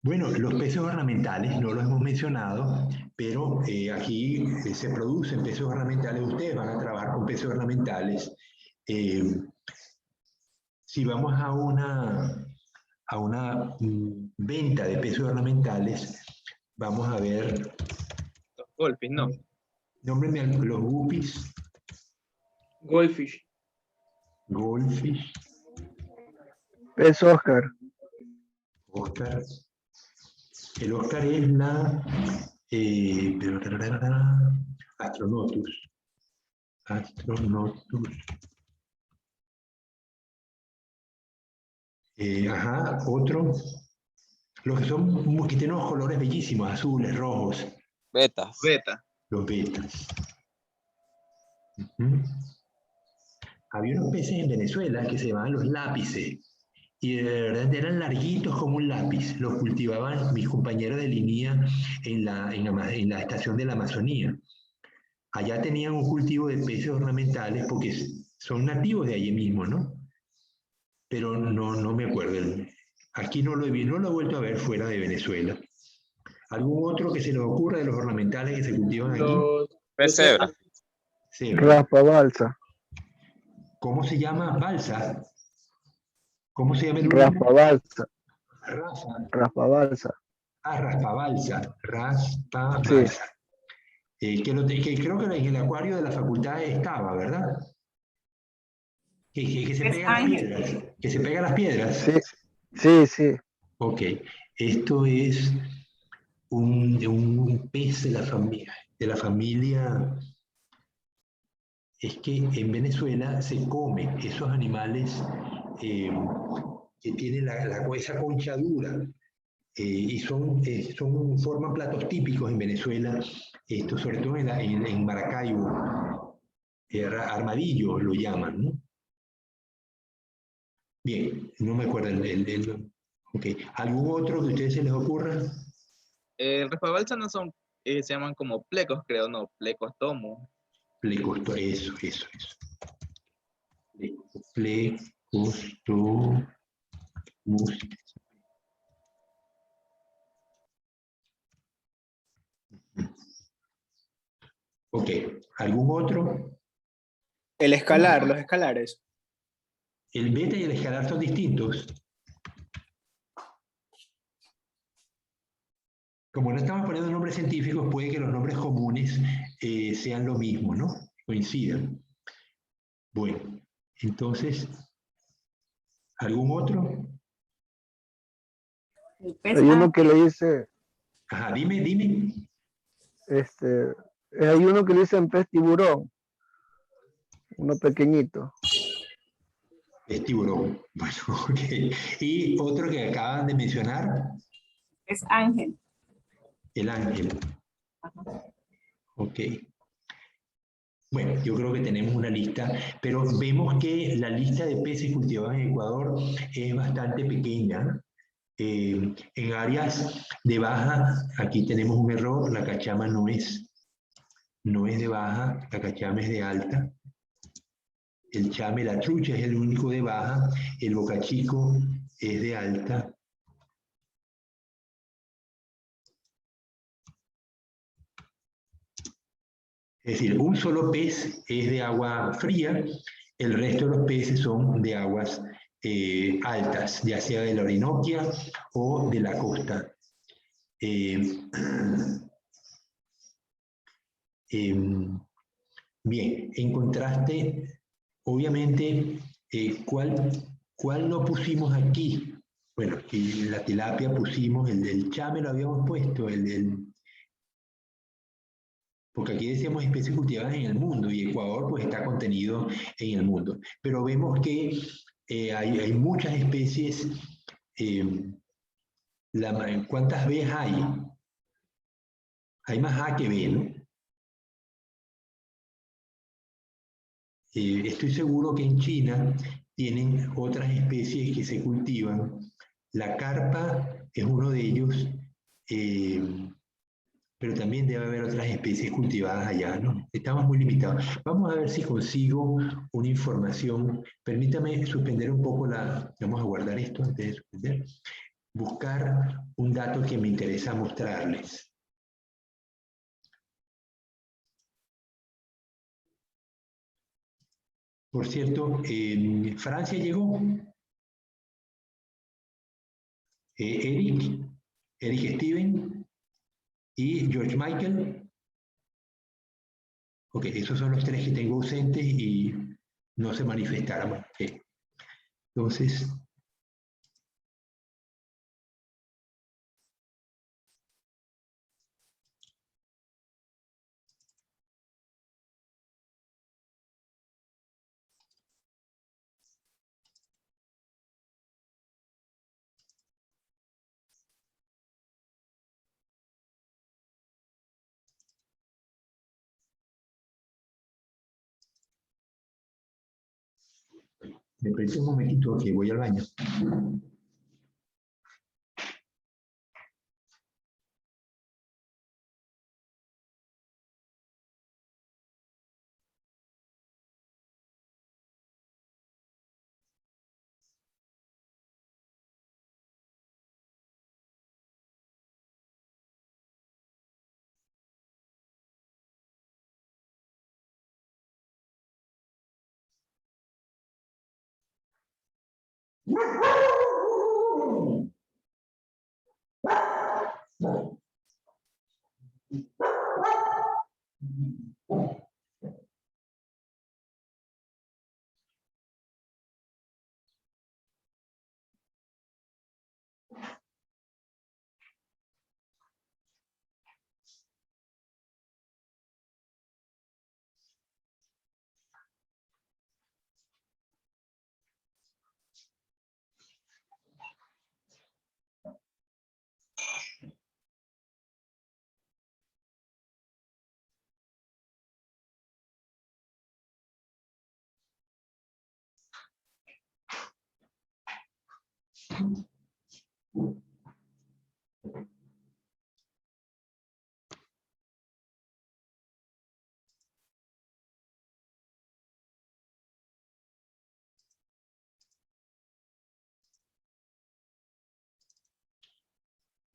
Bueno, los peces ornamentales no los hemos mencionado, pero aquí se producen peces ornamentales. Ustedes van a trabajar con peces ornamentales. Si vamos a una venta de peces ornamentales, vamos a ver... Los golpes, no. Nómbrenme los guppies. Goldfish. Goldfish. Pez Oscar. Oscar. El Oscar es la Astronotus. Astronotus. Ajá, otro. Los que tienen unos colores bellísimos, azules, rojos. Betas. Beta. Los betas. Ujú. Había unos peces en Venezuela que se llamaban los lápices. Y de verdad eran larguitos como un lápiz. Los cultivaban mis compañeros de línea en la estación de la Amazonía. Allá tenían un cultivo de peces ornamentales porque son nativos de allí mismo, ¿no? Pero no me acuerdo. Aquí no lo he visto, no lo he vuelto a ver fuera de Venezuela. ¿Algún otro que se les ocurra de los ornamentales que se cultivan aquí? Los Pesebra. Sí. Raspa balsa. ¿Cómo se llama? Balsa. ¿Cómo se llama el último? Raspa balsa. Rafa. Raspa balsa. Ah, raspabalsa. Sí. Raspabalsa. Que creo que en el acuario de la facultad estaba, ¿verdad? Que se Es pega a las Ángel. piedras. Que se pega a las piedras. Sí, sí, sí. Ok. Esto es un pez de la familia. Es que en Venezuela se comen esos animales que tienen esa concha dura. Y forman platos típicos en Venezuela, sobre todo en Maracaibo, armadillo lo llaman, ¿no? Bien, no me acuerdo ok. ¿Algún otro que a ustedes se les ocurra? El respabalsa no son, se llaman como plecos, creo, no, plecos tomo. Eso. Plecostomus. Ok, ¿algún otro? El escalar, los escalares. El beta y el escalar son distintos. Como no estamos poniendo nombres científicos, puede que los nombres comunes sean lo mismo, ¿no? Coincidan. Bueno, entonces, ¿algún otro? El pez Hay uno ángel. que le dice, Ajá, dime. hay uno que le dicen pez tiburón, uno pequeñito. Es tiburón. Bueno, ok. Y otro que acaban de mencionar, Es Ángel. el ángel. Ok. Bueno, yo creo que tenemos una lista, pero vemos que la lista de peces cultivados en Ecuador es bastante pequeña. En áreas de baja, aquí tenemos un error, la cachama no es de baja, la cachama es de alta. El chame, la trucha es el único de baja, el bocachico es de alta. Es decir, un solo pez es de agua fría, el resto de los peces son de aguas altas, ya sea de la Orinoquia o de la costa. Bien, en contraste, obviamente, ¿cuál no pusimos aquí? Bueno, y la tilapia pusimos, el del chame lo habíamos puesto, porque aquí decíamos especies cultivadas en el mundo y Ecuador pues está contenido en el mundo. Pero vemos que hay muchas especies. eh, ¿Cuántas Bs hay? Hay más A que B, ¿no? Estoy seguro que en China tienen otras especies que se cultivan. La carpa es uno de ellos, pero también debe haber otras especies cultivadas allá, ¿no? Estamos muy limitados. Vamos a ver si consigo una información. Permítame suspender un poco vamos a guardar esto antes de suspender. Buscar un dato que me interesa mostrarles. Por cierto, Francia llegó. Eric Steven y George Michael. Ok, esos son los tres que tengo ausentes y no se manifestaron. Okay. Entonces, Me permite un momentito que voy al baño.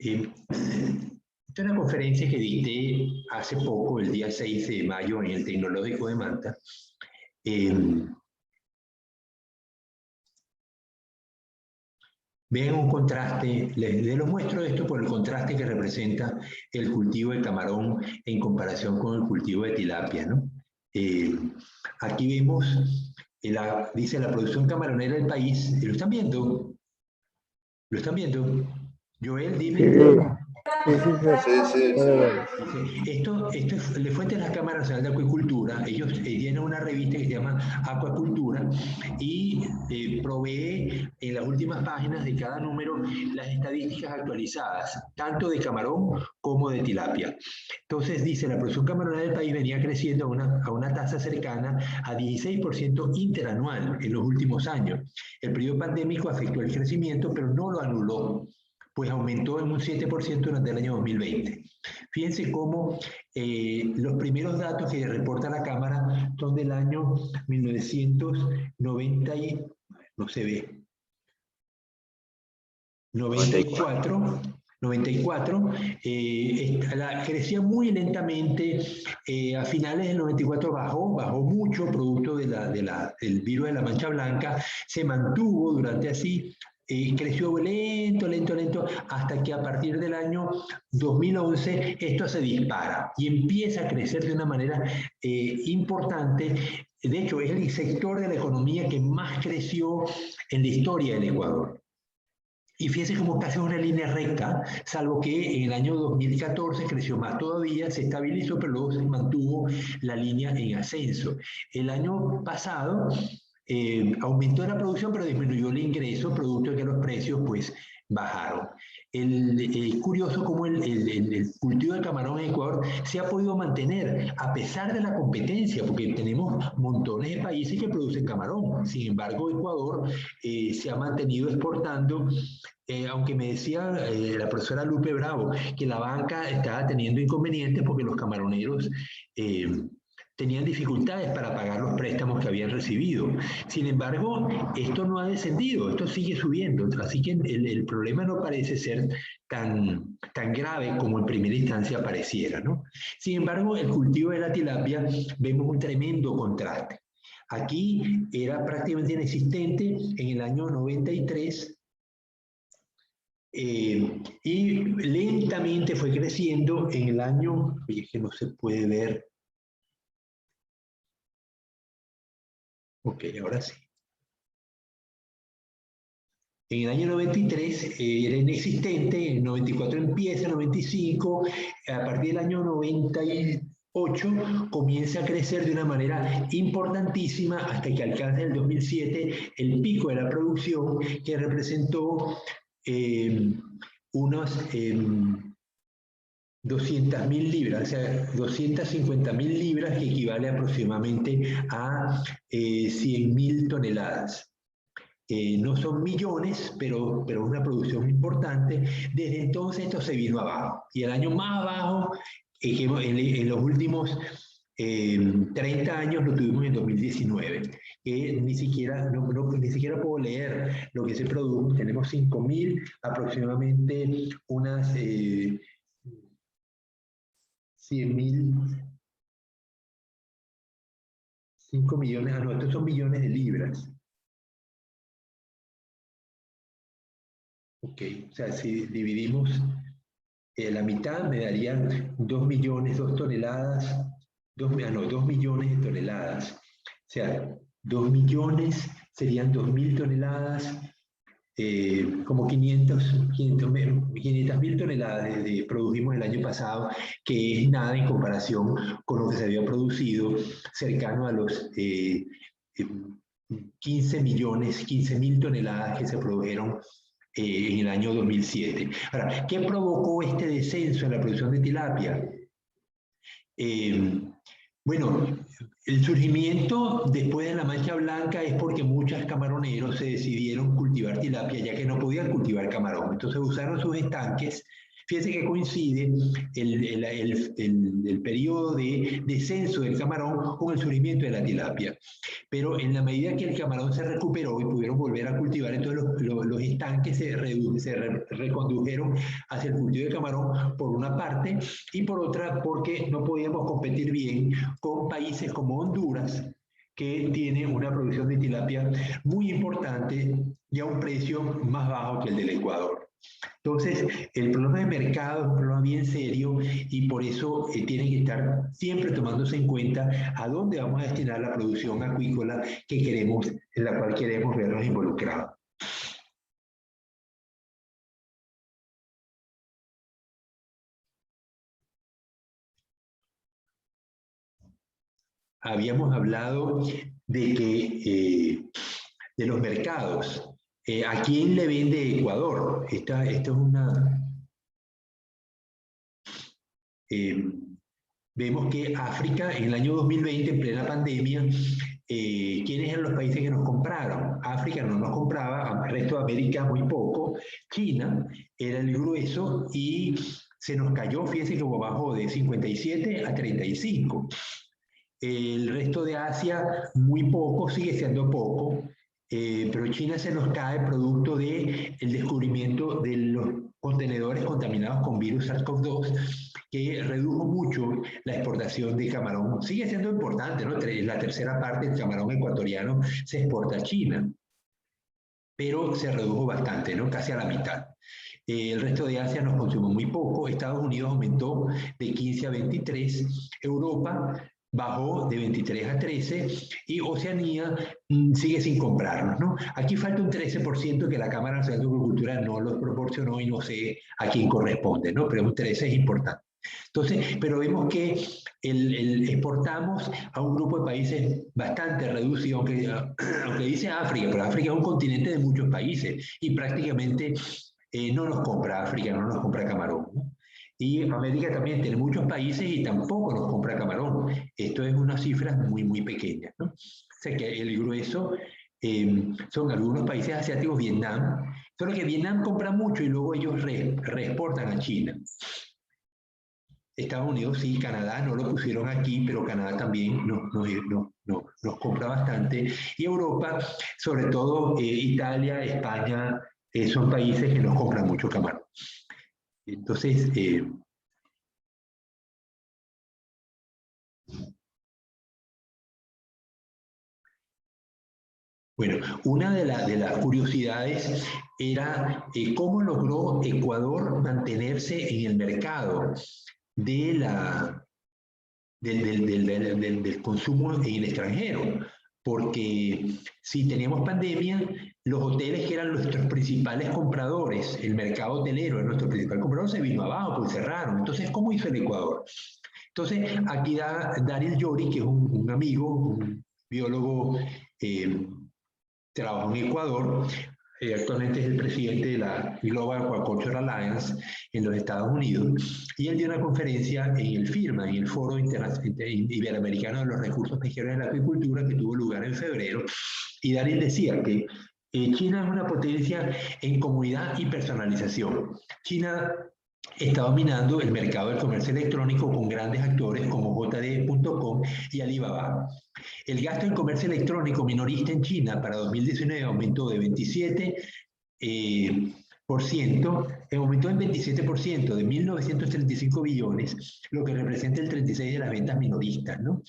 Esta es una conferencia que dicté hace poco, el día 6 de mayo, en el Tecnológico de Manta. Vean un contraste, les lo muestro esto por el contraste que representa el cultivo de camarón en comparación con el cultivo de tilapia, ¿no? Aquí vemos, dice la producción camaronera del país. ¿Lo están viendo? ¿Lo están viendo? Joel, dime. Sí. Esto le fuente de la Cámara Nacional de Acuicultura. Ellos tienen una revista que se llama Acuacultura y provee en las últimas páginas de cada número las estadísticas actualizadas, tanto de camarón como de tilapia. Entonces dice, la producción camaronera del país venía creciendo a una tasa cercana a 16% interanual en los últimos años. El periodo pandémico afectó el crecimiento, pero no lo anuló, pues aumentó en un 7% durante el año 2020. Fíjense cómo los primeros datos que reporta la Cámara son del año 1990 y, no se ve, 94, crecía muy lentamente, a finales del 94 bajó mucho, producto del virus de la mancha blanca, se mantuvo durante así, creció lento, hasta que a partir del año 2011 esto se dispara y empieza a crecer de una manera importante. De hecho, es el sector de la economía que más creció en la historia del Ecuador. Y fíjense cómo casi una línea recta, salvo que en el año 2014 creció más todavía, se estabilizó, pero luego se mantuvo la línea en ascenso. El año pasado aumentó la producción, pero disminuyó el ingreso, producto de que los precios pues bajaron. Curioso cómo el cultivo de camarón en Ecuador se ha podido mantener a pesar de la competencia, porque tenemos montones de países que producen camarón. Sin embargo, Ecuador se ha mantenido exportando, aunque me decía la profesora Lupe Bravo que la banca estaba teniendo inconvenientes porque los camaroneros tenían dificultades para pagar los préstamos que habían recibido. Sin embargo, esto no ha descendido, esto sigue subiendo, así que el problema no parece ser tan grave como en primera instancia pareciera, ¿no? Sin embargo, el cultivo de la tilapia vemos un tremendo contraste. Aquí era prácticamente inexistente en el año 93, y lentamente fue creciendo en el año, oye, que no se puede ver. Ok, ahora sí. En el año 93 era inexistente, en el 94 empieza, en el 95, a partir del año 98 comienza a crecer de una manera importantísima hasta que alcanza en el 2007 el pico de la producción, que representó unos 200.000 libras, o sea, 250.000 libras, que equivale aproximadamente a 100.000 toneladas. no son millones, pero una producción importante. Desde entonces esto se vino abajo. Y el año más abajo, en los últimos 30 años, lo tuvimos en 2019, que ni siquiera puedo leer lo que se produjo. Tenemos 5.000, aproximadamente unas 100.000, 5 millones, no, estos son millones de libras. Ok, o sea, si dividimos la mitad, me darían 2 millones, 2 toneladas, 2 millones de toneladas. O sea, 2 millones serían 2.000 toneladas, como 500.000 toneladas produjimos el año pasado, que es nada en comparación con lo que se había producido, cercano a los 15.000 toneladas que se produjeron en el año 2007. Ahora, ¿qué provocó este descenso en la producción de tilapia? Bueno, el surgimiento después de la mancha blanca es porque muchos camaroneros se decidieron cultivar tilapia, ya que no podían cultivar camarón. Entonces usaron sus estanques. Fíjense que coincide el periodo de descenso del camarón con el surgimiento de la tilapia. Pero en la medida que el camarón se recuperó y pudieron volver a cultivar, entonces los estanques se recondujeron hacia el cultivo de camarón por una parte, y por otra porque no podíamos competir bien con países como Honduras, que tiene una producción de tilapia muy importante y a un precio más bajo que el del Ecuador. Entonces, el problema de mercado es un problema bien serio, y por eso tiene que estar siempre tomándose en cuenta a dónde vamos a destinar la producción acuícola que queremos, en la cual queremos vernos involucrados. Habíamos hablado de que de los mercados. ¿A quién le vende Ecuador? Esto es una... vemos que África, en el año 2020, en plena pandemia, ¿quiénes eran los países que nos compraron? África no nos compraba, el resto de América muy poco. China era el grueso y se nos cayó, fíjense que bajó de 57 a 35. El resto de Asia muy poco, sigue siendo poco. Pero China se nos cae producto del descubrimiento de los contenedores contaminados con virus SARS-CoV-2, que redujo mucho la exportación de camarón. Sigue siendo importante, ¿no? La tercera parte del camarón ecuatoriano se exporta a China, pero se redujo bastante, ¿no? Casi a la mitad. El resto de Asia nos consumió muy poco. Estados Unidos aumentó de 15 a 23, Europa bajó de 23 a 13 y Oceanía sigue sin comprarnos, ¿no? Aquí falta un 13% que la Cámara Nacional de Agricultura no los proporcionó y no sé a quién corresponde, ¿no? Pero un 13 es importante. Entonces, pero vemos que exportamos a un grupo de países bastante reducido, aunque dice África, pero África es un continente de muchos países y prácticamente no nos compra África, no nos compra camarón, ¿no? Y América también tiene muchos países y tampoco nos compra camarón. Esto es unas cifras muy, muy pequeñas, ¿no? O sea que el grueso son algunos países asiáticos, Vietnam, solo que Vietnam compra mucho y luego ellos reexportan a China. Estados Unidos sí, Canadá no lo pusieron aquí, pero Canadá también nos compra bastante. Y Europa, sobre todo Italia, España, son países que nos compran mucho camarón. Entonces, bueno, una de las curiosidades era cómo logró Ecuador mantenerse en el mercado del consumo en el extranjero, porque si teníamos pandemia, los hoteles que eran nuestros principales compradores, el mercado hotelero era nuestro principal comprador, se vino abajo, pues cerraron. Entonces, ¿cómo hizo el Ecuador? Entonces, aquí da Daryl Yori, que es un amigo, un biólogo, trabaja en Ecuador, actualmente es el presidente de la Global Aquaculture Alliance en los Estados Unidos, y él dio una conferencia en el FIRMA, en el Foro Iberoamericano de los Recursos Pesqueros de la Acuicultura, que tuvo lugar en febrero, y Daryl decía que China es una potencia en comodidad y personalización. China está dominando el mercado del comercio electrónico con grandes actores como JD.com y Alibaba. El gasto en comercio electrónico minorista en China para 2019 aumentó de 27%, aumentó en 27% de 1.935 billones, lo que representa el 36% de las ventas minoristas, ¿no?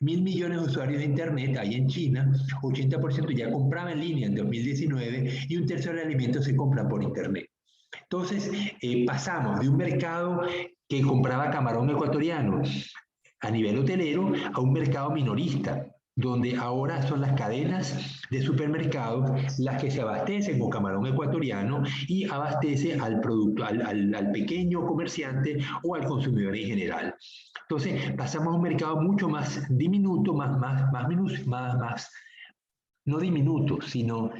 1.000 millones de usuarios de Internet hay en China, 80% ya compraba en línea en 2019 y un tercio de alimentos se compra por Internet. Entonces, pasamos de un mercado que compraba camarón ecuatoriano a nivel hotelero a un mercado minorista, donde ahora son las cadenas de supermercados las que se abastecen con camarón ecuatoriano y abastece al producto, al pequeño comerciante o al consumidor en general. Entonces, pasamos a un mercado mucho más diminuto, no diminuto, sino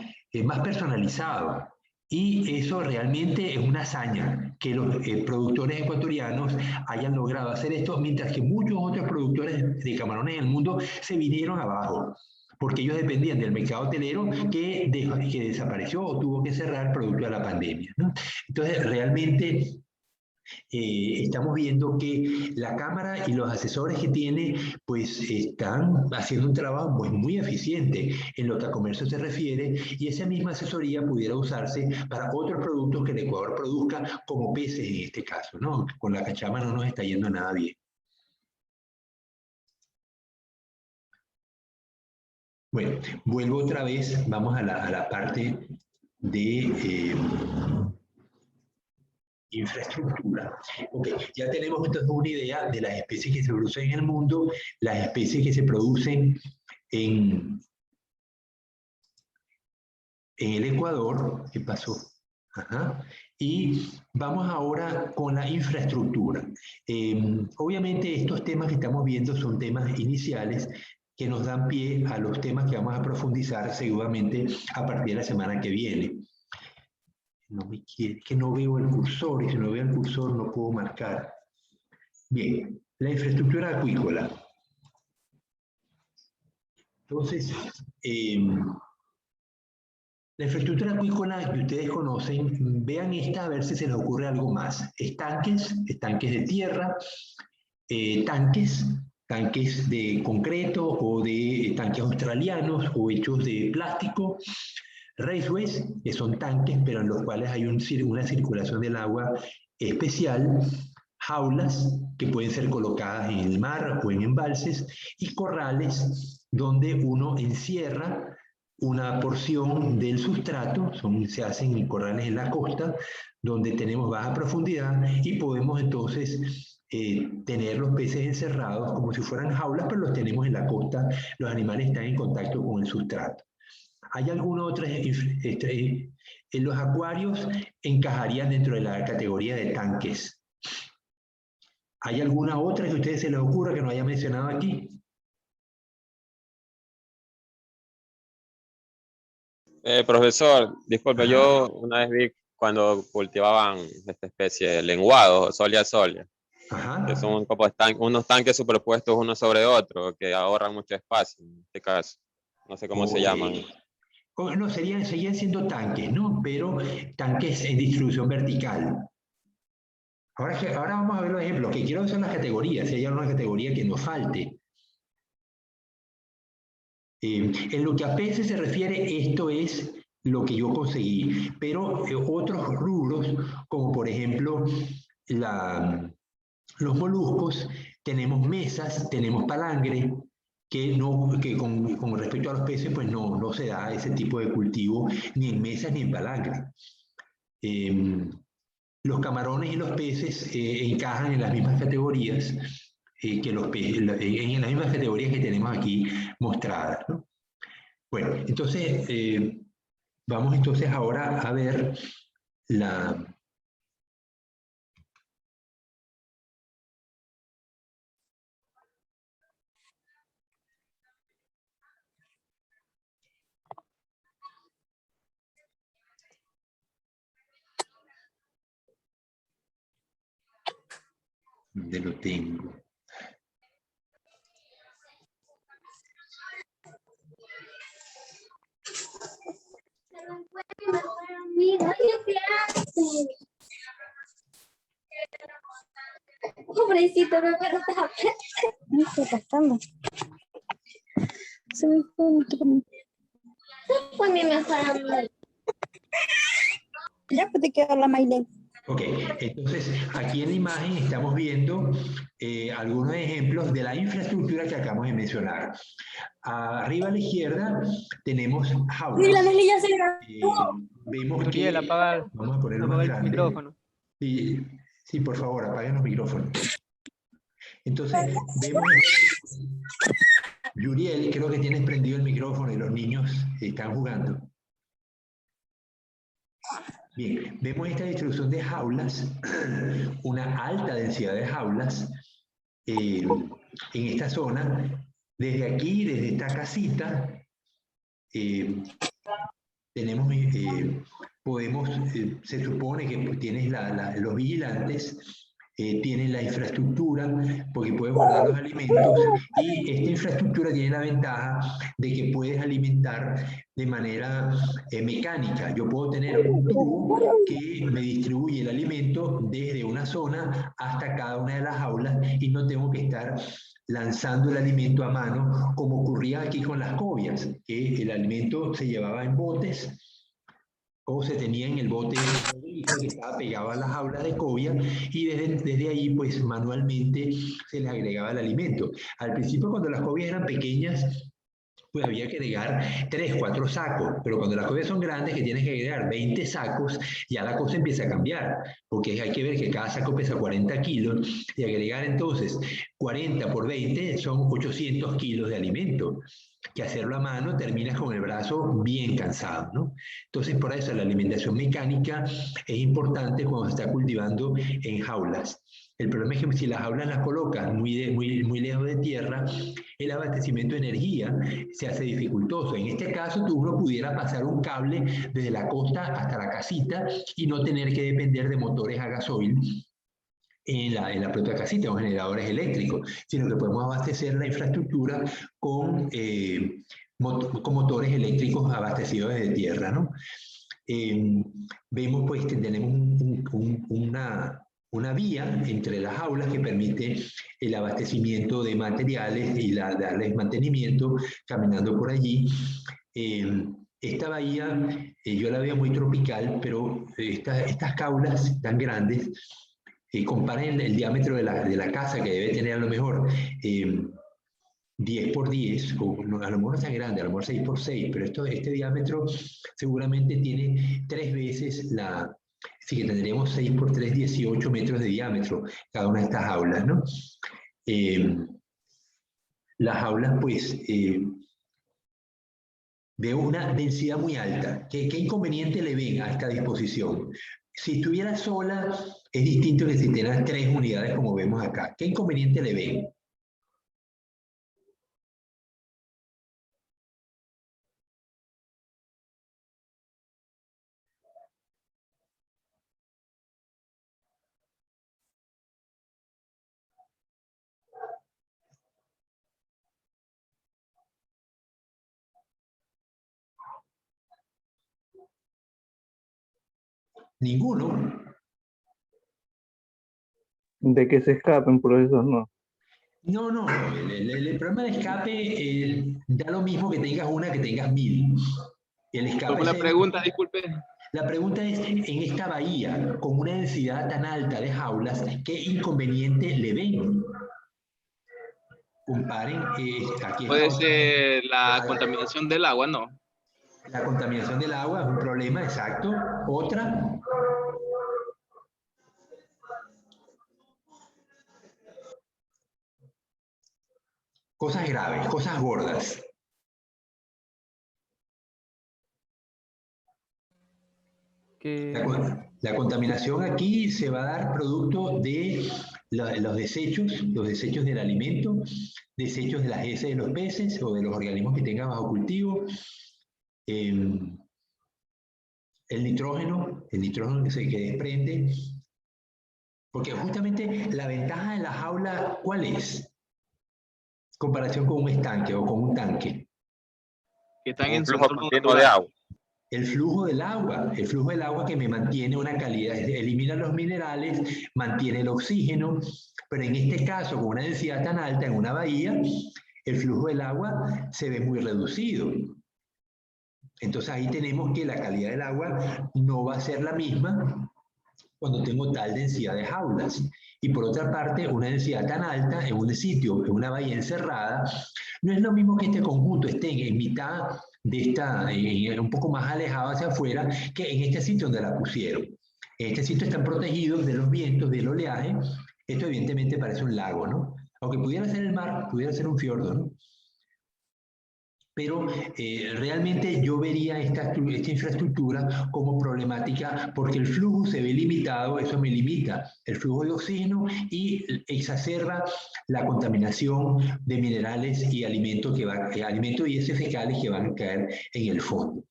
más personalizado. Y eso realmente es una hazaña, que los productores ecuatorianos hayan logrado hacer esto, mientras que muchos otros productores de camarones en el mundo se vinieron abajo, porque ellos dependían del mercado hotelero que desapareció o tuvo que cerrar producto de la pandemia, ¿no? Entonces, realmente estamos viendo que la Cámara y los asesores que tiene, pues están haciendo un trabajo pues, muy eficiente en lo que a comercio se refiere, y esa misma asesoría pudiera usarse para otros productos que el Ecuador produzca, como peces en este caso, ¿no? Con la cachama no nos está yendo nada bien. Bueno, vuelvo otra vez, vamos a la parte de infraestructura. Ok, ya tenemos entonces una idea de las especies que se producen en el mundo, las especies que se producen en el Ecuador. ¿Qué pasó? Ajá. Y vamos ahora con la infraestructura. Obviamente estos temas que estamos viendo son temas iniciales que nos dan pie a los temas que vamos a profundizar seguramente a partir de la semana que viene. No me quiere, que no veo el cursor, y si no veo el cursor no puedo marcar. Bien, la infraestructura acuícola. Entonces, la infraestructura acuícola que ustedes conocen, vean esta a ver si se les ocurre algo más. Estanques de tierra, tanques de concreto o de tanques australianos o hechos de plástico. Raceways, que son tanques, pero en los cuales hay una circulación del agua especial, jaulas que pueden ser colocadas en el mar o en embalses, y corrales donde uno encierra una porción del sustrato, se hacen corrales en la costa, donde tenemos baja profundidad y podemos entonces tener los peces encerrados como si fueran jaulas, pero los tenemos en la costa, los animales están en contacto con el sustrato. ¿Hay alguna otra? Los acuarios encajarían dentro de la categoría de tanques. ¿Hay alguna otra que a ustedes se les ocurra que no haya mencionado aquí? Profesor, disculpe, Ajá. yo una vez vi cuando cultivaban esta especie de lenguados, solia, Ajá. que son como unos tanques superpuestos uno sobre otro, que ahorran mucho espacio en este caso. No sé cómo se llaman. No, seguían siendo tanques, ¿no? Pero tanques en distribución vertical. Ahora vamos a ver los ejemplos, que quiero son las categorías, si hay alguna categoría que nos falte. En lo que a peces se refiere, esto es lo que yo conseguí, pero otros rubros, como por ejemplo los moluscos, tenemos mesas, tenemos palangre, que con respecto a los peces, pues no se da ese tipo de cultivo ni en mesas ni en palangre. Los camarones y los peces encajan en las mismas categorías que los peces, en las mismas categorías que tenemos aquí mostradas, ¿no? Bueno, entonces vamos entonces ahora a ver la... ¿Dónde lo tengo? Pobrecito, me está me estoy gastando. Se me fue mi mejor amiga. Ya pues te quedó la Maile. Ok, entonces aquí en la imagen estamos viendo algunos ejemplos de la infraestructura que acabamos de mencionar. Arriba a la izquierda tenemos jaulas. La Maile ya se grabó. Vemos que... Uriel, apaga Vamos a ponerlo más el grande. micrófono. Sí, sí, por favor, apaguen los micrófonos. Entonces, vemos... Yuriel, creo que tienes prendido el micrófono y los niños están jugando. Bien, vemos esta distribución de jaulas, una alta densidad de jaulas en esta zona. Desde aquí, desde esta casita, tenemos, se supone que tienes los vigilantes, tienen la infraestructura, porque puedes guardar los alimentos, y esta infraestructura tiene la ventaja de que puedes alimentar de manera mecánica. Yo puedo tener un tubo que me distribuye el alimento desde una zona hasta cada una de las jaulas y no tengo que estar lanzando el alimento a mano, como ocurría aquí con las cobias, que el alimento se llevaba en botes o se tenía en el bote que estaba pegado a las jaulas de cobia y desde ahí pues manualmente se les agregaba el alimento. Al principio, cuando las cobias eran pequeñas, pues había que agregar 3, 4 sacos, pero cuando las cobias son grandes, que tienes que agregar 20 sacos, ya la cosa empieza a cambiar, porque hay que ver que cada saco pesa 40 kilos, y agregar entonces 40 por 20 son 800 kilos de alimento, que hacerlo a mano terminas con el brazo bien cansado, ¿no? Entonces, por eso la alimentación mecánica es importante cuando se está cultivando en jaulas. El problema es que si las jaulas las colocas muy lejos de tierra, el abastecimiento de energía se hace dificultoso. En este caso, uno pudiera pasar un cable desde la costa hasta la casita y no tener que depender de motores a gasoil en la propia casita, o generadores eléctricos, sino que podemos abastecer la infraestructura con motores eléctricos abastecidos desde tierra, ¿no? Vemos pues que tenemos una vía entre las jaulas que permite el abastecimiento de materiales y darles mantenimiento caminando por allí. Esta bahía, yo la veo muy tropical, pero estas jaulas tan grandes, comparen el diámetro de la casa, que debe tener a lo mejor 10 por 10, o a lo mejor no es tan grande, a lo mejor 6 por 6, pero este diámetro seguramente tiene 3 veces así que tendríamos 6 por 3, 18 metros de diámetro cada una de estas jaulas, ¿no? Las jaulas, pues, de una densidad muy alta. ¿Qué inconveniente le ven a esta disposición? Si estuviera sola, es distinto que si tengas 3 unidades como vemos acá. ¿Qué inconveniente le ven? Ninguno. De que se escapen, profesor, no. No. El problema de escape da lo mismo que tengas una que tengas 1000. El escape ¿Cómo la pregunta? Disculpe. La pregunta es, en esta bahía, con una densidad tan alta de jaulas, ¿qué inconveniente le ven? Comparen, aquí Puede está ser la contaminación del agua, ¿no? la contaminación del agua, es un problema, exacto. Otra. Cosas graves, cosas gordas. La contaminación aquí se va a dar producto de los desechos del alimento, desechos de las heces de los peces o de los organismos que tengan bajo cultivo. El nitrógeno que desprende. Porque justamente la ventaja de la jaula, ¿cuál es? Comparación con un estanque o con un tanque. Que están en su flujo entorno continuo natural. de agua. el flujo del agua que me mantiene una calidad, elimina los minerales, mantiene el oxígeno, pero en este caso, con una densidad tan alta en una bahía, el flujo del agua se ve muy reducido. Entonces ahí tenemos que la calidad del agua no va a ser la misma cuando tengo tal densidad de jaulas. Y por otra parte, una densidad tan alta en un sitio, en una bahía encerrada, no es lo mismo que este conjunto esté en mitad de esta, un poco más alejado hacia afuera, que en este sitio donde la pusieron. En este sitio están protegidos de los vientos, del oleaje. Esto evidentemente parece un lago, ¿no? Aunque pudiera ser el mar, pudiera ser un fiordo, ¿no? Pero realmente yo vería esta infraestructura como problemática porque el flujo se ve limitado, eso me limita el flujo de oxígeno y exacerba la contaminación de minerales y alimentos, alimentos y heces fecales que van a caer en el fondo.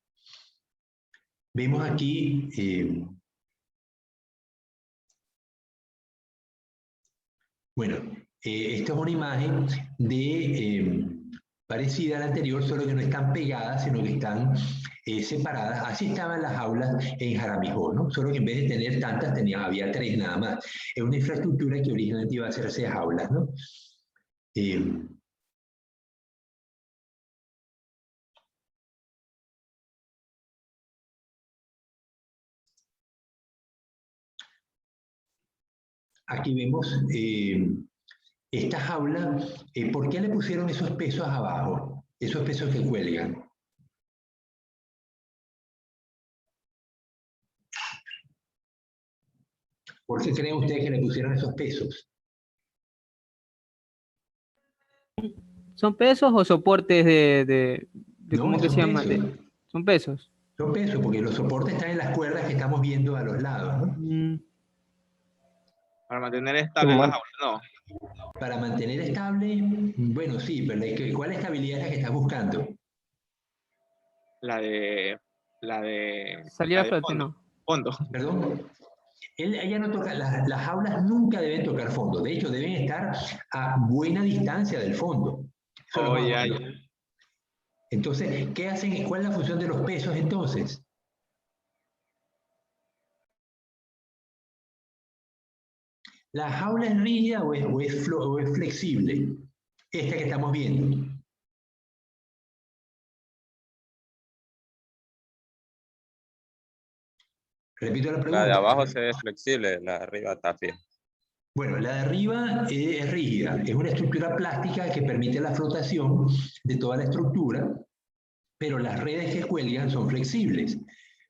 Vemos aquí bueno, esta es una imagen de parecida a la anterior, solo que no están pegadas, sino que están separadas. Así estaban las aulas en Jaramijó, ¿no? Solo que en vez de tener tantas, había 3 nada más. Es una infraestructura que originalmente iba a hacerse aulas, ¿no? Aquí vemos esta jaula. ¿Por qué le pusieron esos pesos abajo? Esos pesos que cuelgan. ¿Por qué creen ustedes que le pusieron esos pesos? ¿Son pesos o soportes de No, cómo que son se llama? pesos. Son pesos. Son pesos, porque los soportes están en las cuerdas que estamos viendo a los lados, ¿no? Para mantener estable la jaula, no. Para mantener estable, bueno, sí, pero ¿cuál estabilidad es la que estás buscando? La de Salir a flote, no. Fondo. Perdón. Ella no toca, las jaulas nunca deben tocar fondo, de hecho deben estar a buena distancia del fondo. Oh, ya, ya. Entonces, ¿qué hacen? ¿Cuál es la función de los pesos entonces? ¿La jaula es rígida o es flexible? Esta que estamos viendo. Repito la pregunta. La de abajo se ve flexible, la de arriba está fija. Bueno, la de arriba es rígida, es una estructura plástica que permite la flotación de toda la estructura, pero las redes que cuelgan son flexibles.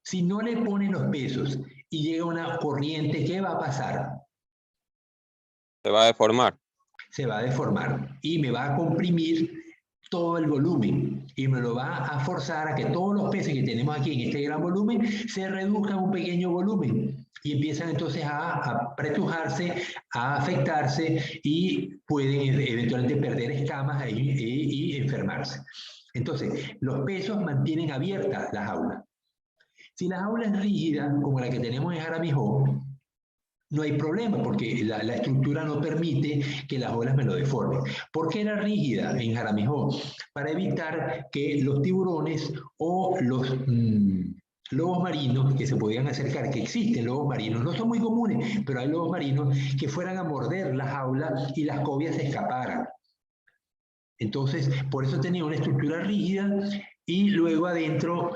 Si no le ponen los pesos y llega una corriente, ¿qué va a pasar? Se va a deformar. Se va a deformar y me va a comprimir todo el volumen y me lo va a forzar a que todos los peces que tenemos aquí en este gran volumen se reduzcan a un pequeño volumen y empiezan entonces a pretujarse, a afectarse y pueden eventualmente perder escamas y enfermarse. Entonces, los pesos mantienen abierta la jaula. Si la jaula es rígida, como la que tenemos en Jaramijó, no hay problema porque la estructura no permite que las olas me lo deformen. ¿Por qué era rígida en Jaramijó? Para evitar que los tiburones o los lobos marinos que se podían acercar, que existen lobos marinos, no son muy comunes, pero hay lobos marinos que fueran a morder la jaula y las cobias se escaparan. Entonces, por eso tenía una estructura rígida y luego adentro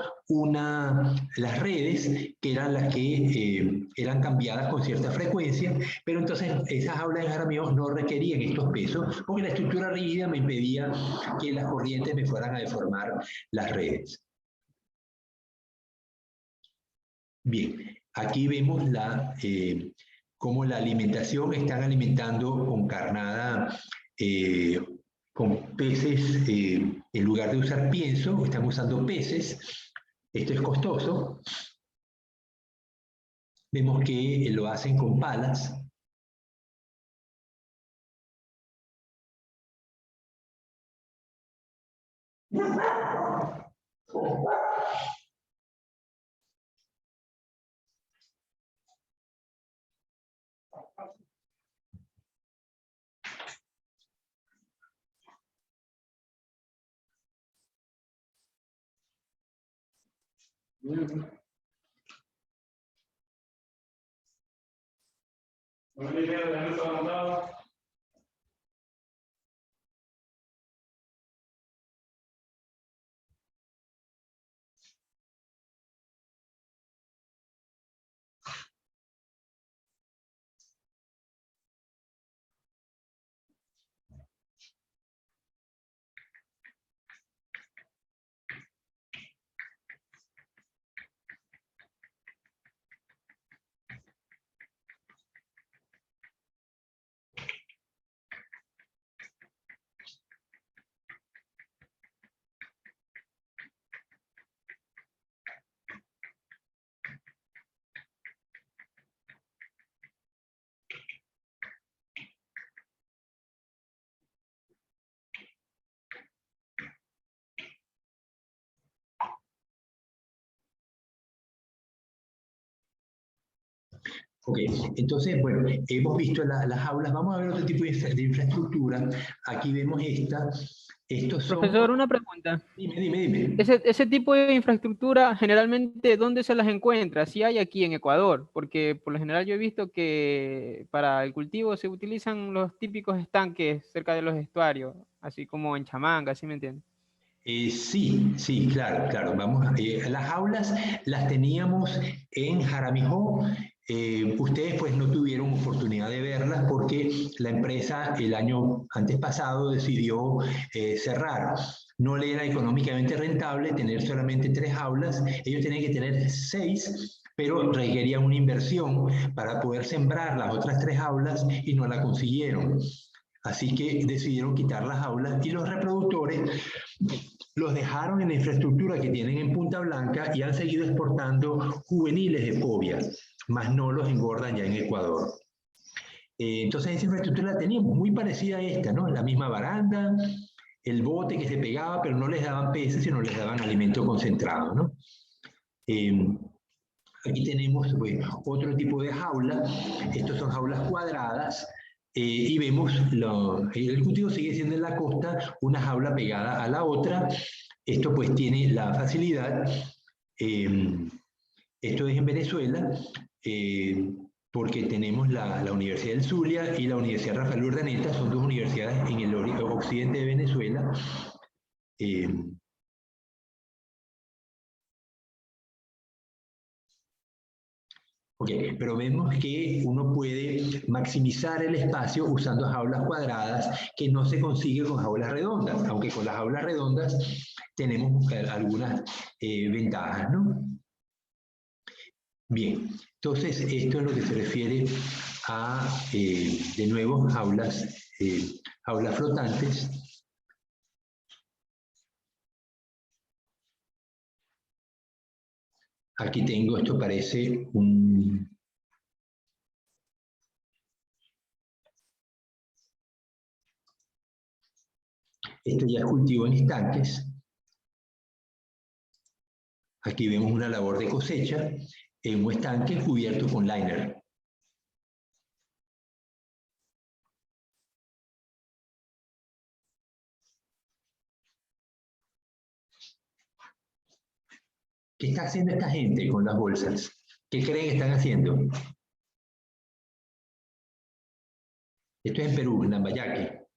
las redes, que eran las que eran cambiadas con cierta frecuencia, pero entonces esas jaulas de Jaramillo no requerían estos pesos, porque la estructura rígida me impedía que las corrientes me fueran a deformar las redes. Bien, aquí vemos cómo la alimentación, están alimentando con carnada, con peces, en lugar de usar pienso, están usando peces. Esto es costoso. Vemos que lo hacen con palas. Ok, entonces, bueno, hemos visto las aulas, vamos a ver otro tipo de infraestructura. Aquí vemos esta. Estos son... Profesor, una pregunta. Dime. Ese tipo de infraestructura, generalmente, ¿dónde se las encuentra? Si hay aquí en Ecuador, porque por lo general yo he visto que para el cultivo se utilizan los típicos estanques cerca de los estuarios, así como en Chamanga, ¿sí me entiendes? Sí, claro. Vamos, las aulas las teníamos en Jaramijó. Ustedes pues no tuvieron oportunidad de verlas porque la empresa el año antes pasado decidió cerrar. No le era económicamente rentable tener solamente 3 aulas. Ellos tenían que tener 6, pero requerían una inversión para poder sembrar las otras 3 aulas y no la consiguieron. Así que decidieron quitar las aulas y los reproductores los dejaron en la infraestructura que tienen en Punta Blanca y han seguido exportando juveniles de cobia, más no los engordan ya en Ecuador. Entonces esa infraestructura la teníamos muy parecida a esta, ¿no? La misma baranda, el bote que se pegaba, pero no les daban peces, sino les daban alimento concentrado, ¿no? Aquí tenemos pues, otro tipo de jaula. Estos son jaulas cuadradas. Y vemos, el cultivo sigue siendo en la costa, una jaula pegada a la otra. Esto pues tiene la facilidad, esto es en Venezuela, porque tenemos la Universidad del Zulia y la Universidad Rafael Urdaneta, son 2 universidades en el occidente de Venezuela. Ok, pero vemos que uno puede maximizar el espacio usando jaulas cuadradas que no se consigue con jaulas redondas, aunque con las jaulas redondas tenemos algunas ventajas, ¿no? Bien, entonces esto es lo que se refiere a, de nuevo, jaulas flotantes. Aquí tengo, esto parece un... Esto ya es cultivo en estanques. Aquí vemos una labor de cosecha en un estanque cubierto con liner. ¿Qué está haciendo esta gente con las bolsas? ¿Qué creen que están haciendo? Esto es en Perú, en Lambayaque.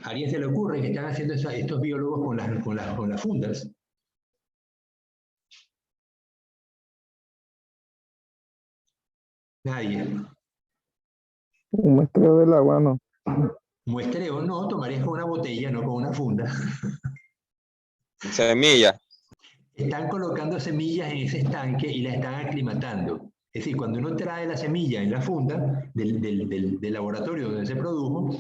¿A alguien se le ocurre que están haciendo estos biólogos con las fundas? Nadie. Un muestreo del agua, ¿no? Muestreo, no, tomarías con una botella, no con una funda. Semilla. Están colocando semillas en ese estanque y las están aclimatando. Es decir, cuando uno trae la semilla en la funda del laboratorio donde se produjo,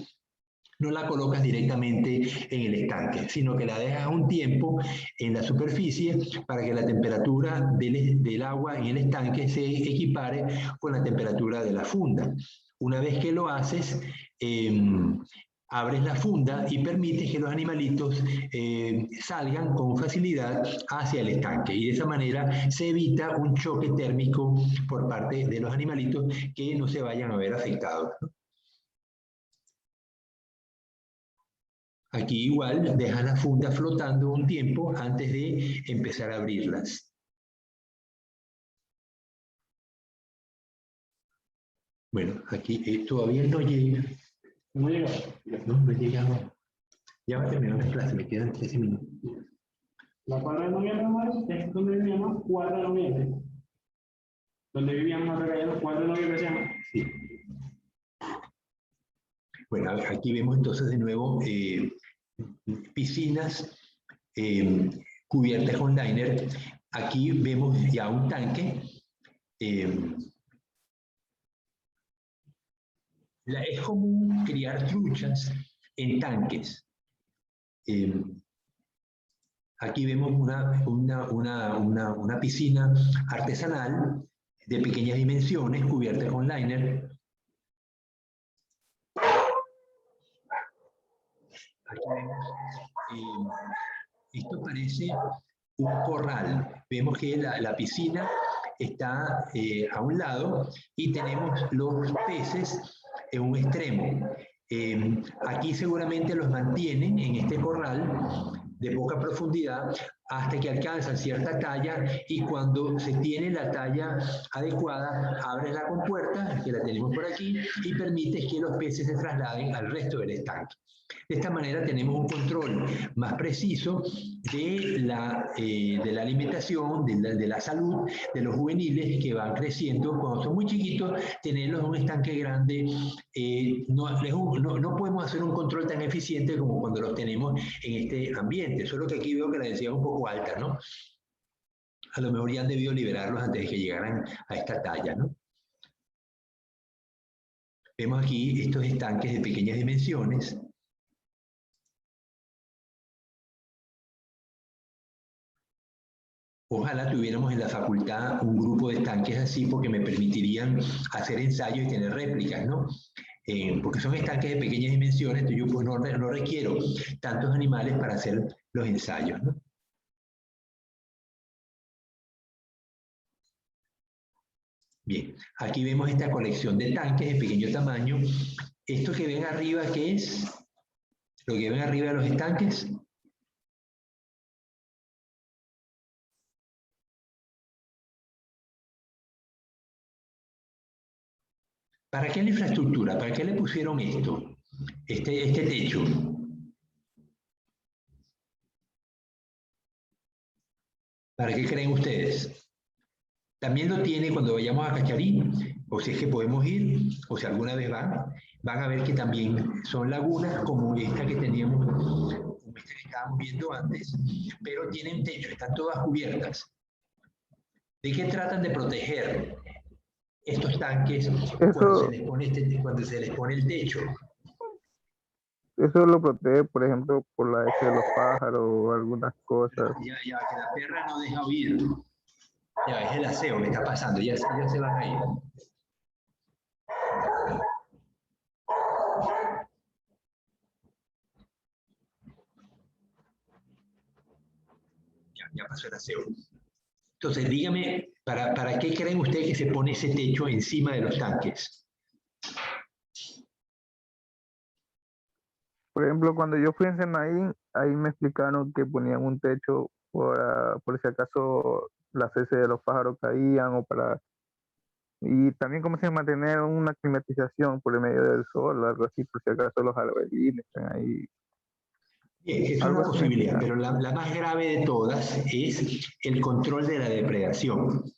no la colocas directamente en el estanque, sino que la dejas un tiempo en la superficie para que la temperatura del agua en el estanque se equipare con la temperatura de la funda. Una vez que lo haces, abres la funda y permites que los animalitos salgan con facilidad hacia el estanque. Y de esa manera se evita un choque térmico por parte de los animalitos que no se vayan a ver afectados, ¿no? Aquí igual dejan las fundas flotando un tiempo antes de empezar a abrirlas. Bueno, aquí todavía no llega. ¿No llega? No llegaba. Ya va a terminar la clase, me quedan 13 minutos. La cuadra de noviembre, Mario, es donde vivíamos 4 de noviembre. Donde vivíamos a través de los 4 de noviembre se llama. Sí. Bueno, aquí vemos entonces de nuevo piscinas cubiertas con liner. Aquí vemos ya un tanque. Es común criar truchas en tanques. Aquí vemos una piscina artesanal de pequeñas dimensiones cubierta con liner. Aquí vemos, esto parece un corral. Vemos que la piscina está a un lado y tenemos los peces en un extremo. Aquí seguramente los mantienen en este corral de poca profundidad hasta que alcanzan cierta talla, y cuando se tiene la talla adecuada, abres la compuerta, que la tenemos por aquí, y permites que los peces se trasladen al resto del estanque. De esta manera tenemos un control más preciso de la alimentación, de la salud de los juveniles que van creciendo. Cuando son muy chiquitos, tenerlos en un estanque grande, no podemos hacer un control tan eficiente como cuando los tenemos en este ambiente. Solo que aquí veo que la densidad es un poco alta, ¿no? A lo mejor ya han debido liberarlos antes de que llegaran a esta talla, ¿no? Vemos aquí estos estanques de pequeñas dimensiones. Ojalá tuviéramos en la facultad un grupo de estanques así, porque me permitirían hacer ensayos y tener réplicas, ¿no? Porque son estanques de pequeñas dimensiones, entonces yo pues no requiero tantos animales para hacer los ensayos, ¿no? Bien, aquí vemos esta colección de tanques de pequeño tamaño. Esto que ven arriba, ¿qué es? Lo que ven arriba de los estanques. ¿Para qué la infraestructura? ¿Para qué le pusieron esto? Este techo. ¿Para qué creen ustedes? También lo tiene cuando vayamos a Cacharí, o si es que podemos ir, o si alguna vez van a ver que también son lagunas como esta que teníamos, como esta que estábamos viendo antes, pero tienen techo, están todas cubiertas. ¿De qué tratan de proteger estos tanques cuando se les pone el techo? Eso lo protege, por ejemplo, por la de los pájaros o algunas cosas. Ya, que la perra no deja oír. Ya, es el aseo que está pasando, ya se van a ir. Ya pasó el aseo. Entonces, dígame, ¿para qué creen ustedes que se pone ese techo encima de los tanques? Por ejemplo, cuando yo fui en Senaín, ahí me explicaron que ponían un techo por si acaso las heces de los pájaros caían y también como se mantener una climatización por el medio del sol, algo así, por si acaso los albañiles están ahí. Bien, es una posibilidad, pero la más grave de todas es el control de la depredación.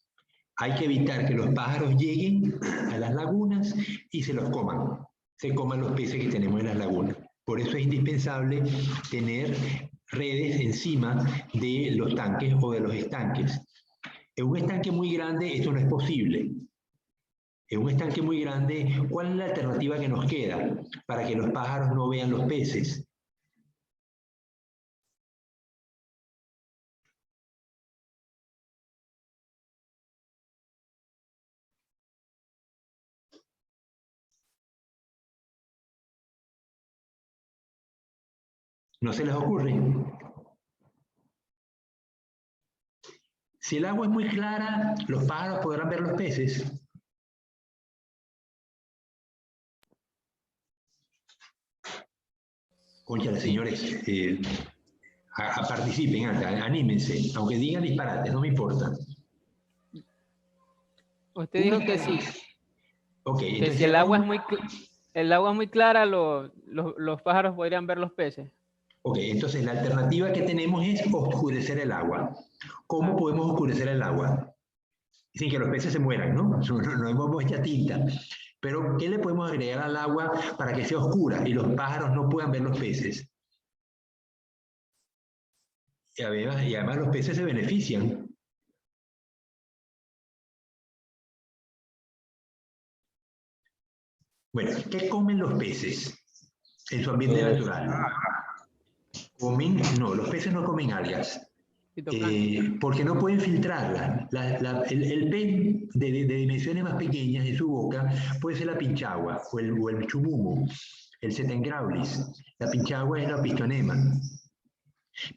Hay que evitar que los pájaros lleguen a las lagunas y se coman los peces que tenemos en las lagunas. Por eso es indispensable tener redes encima de los tanques o de los estanques. En un estanque muy grande esto no es posible. En un estanque muy grande, ¿cuál es la alternativa que nos queda para que los pájaros no vean los peces? ¿No se les ocurre? Si el agua es muy clara, los pájaros podrán ver los peces. Cónchale, señores, participen, anímense, aunque digan disparates, no me importa. Usted dijo que sí, Ok, que entonces si el agua es muy clara, los pájaros podrían ver los peces. Ok, entonces la alternativa que tenemos es oscurecer el agua. ¿Cómo podemos oscurecer el agua? Sin que los peces se mueran, ¿no? No hemos hecho tinta. Pero, ¿qué le podemos agregar al agua para que sea oscura y los pájaros no puedan ver los peces? Y además los peces se benefician. Bueno, ¿qué comen los peces en su ambiente natural? No, los peces no comen algas. Porque no pueden filtrarla. El pez de dimensiones más pequeñas de su boca puede ser la pinchagua o el chumumo, el Setengraulis. La pinchagua es la pistonema.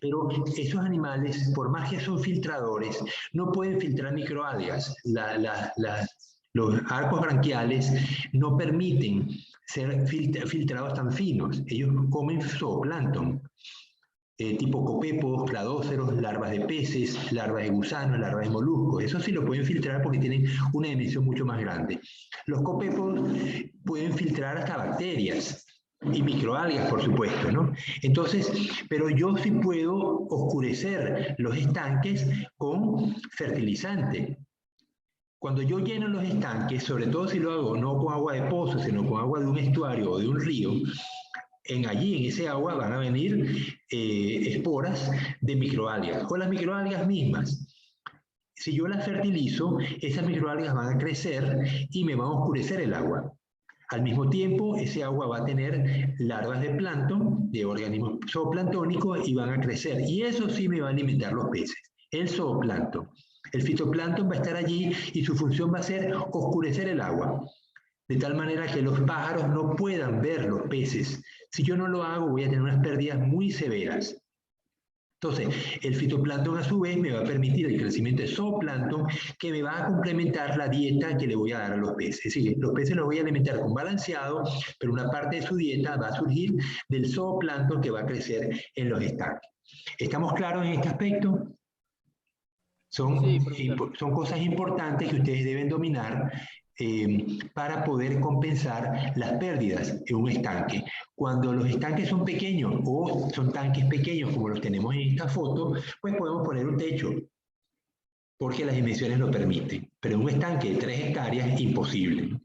Pero esos animales, por más que son filtradores, no pueden filtrar microalgas. Los arcos branquiales no permiten ser filtrados tan finos. Ellos comen zooplancton. Tipo copepos, cladóceros, larvas de peces, larvas de gusanos, larvas de moluscos. Eso sí lo pueden filtrar porque tienen una dimensión mucho más grande. Los copepos pueden filtrar hasta bacterias y microalgas, por supuesto, ¿no? Entonces, pero yo sí puedo oscurecer los estanques con fertilizante. Cuando yo lleno los estanques, sobre todo si lo hago no con agua de pozo, sino con agua de un estuario o de un río, allí en ese agua van a venir esporas de microalgas o las microalgas mismas. Si yo las fertilizo, esas microalgas van a crecer y me van a oscurecer el agua. Al mismo tiempo, ese agua va a tener larvas de plancton, de organismos zooplanctónicos, y van a crecer. Y eso sí me va a alimentar los peces, el zooplancton. El fitoplancton va a estar allí y su función va a ser oscurecer el agua, de tal manera que los pájaros no puedan ver los peces. Si yo no lo hago, voy a tener unas pérdidas muy severas. Entonces, el fitoplancton a su vez me va a permitir el crecimiento de zooplancton que me va a complementar la dieta que le voy a dar a los peces. Es decir, los peces los voy a alimentar con balanceado, pero una parte de su dieta va a surgir del zooplancton que va a crecer en los estanques. ¿Estamos claros en este aspecto? Son cosas importantes que ustedes deben dominar para poder compensar las pérdidas en un estanque. Cuando los estanques son pequeños o son tanques pequeños como los tenemos en esta foto, pues podemos poner un techo porque las dimensiones lo permiten. Pero en un estanque de 3 hectáreas es imposible.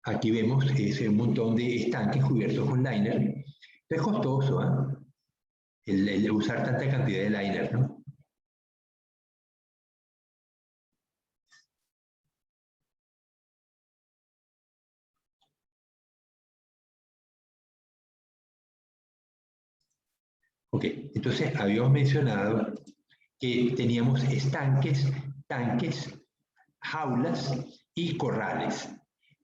Aquí vemos ese montón de estanques cubiertos con liner. Es costoso, ¿eh? El usar tanta cantidad de liner, ¿no? Ok, entonces habíamos mencionado que teníamos estanques, tanques, jaulas y corrales.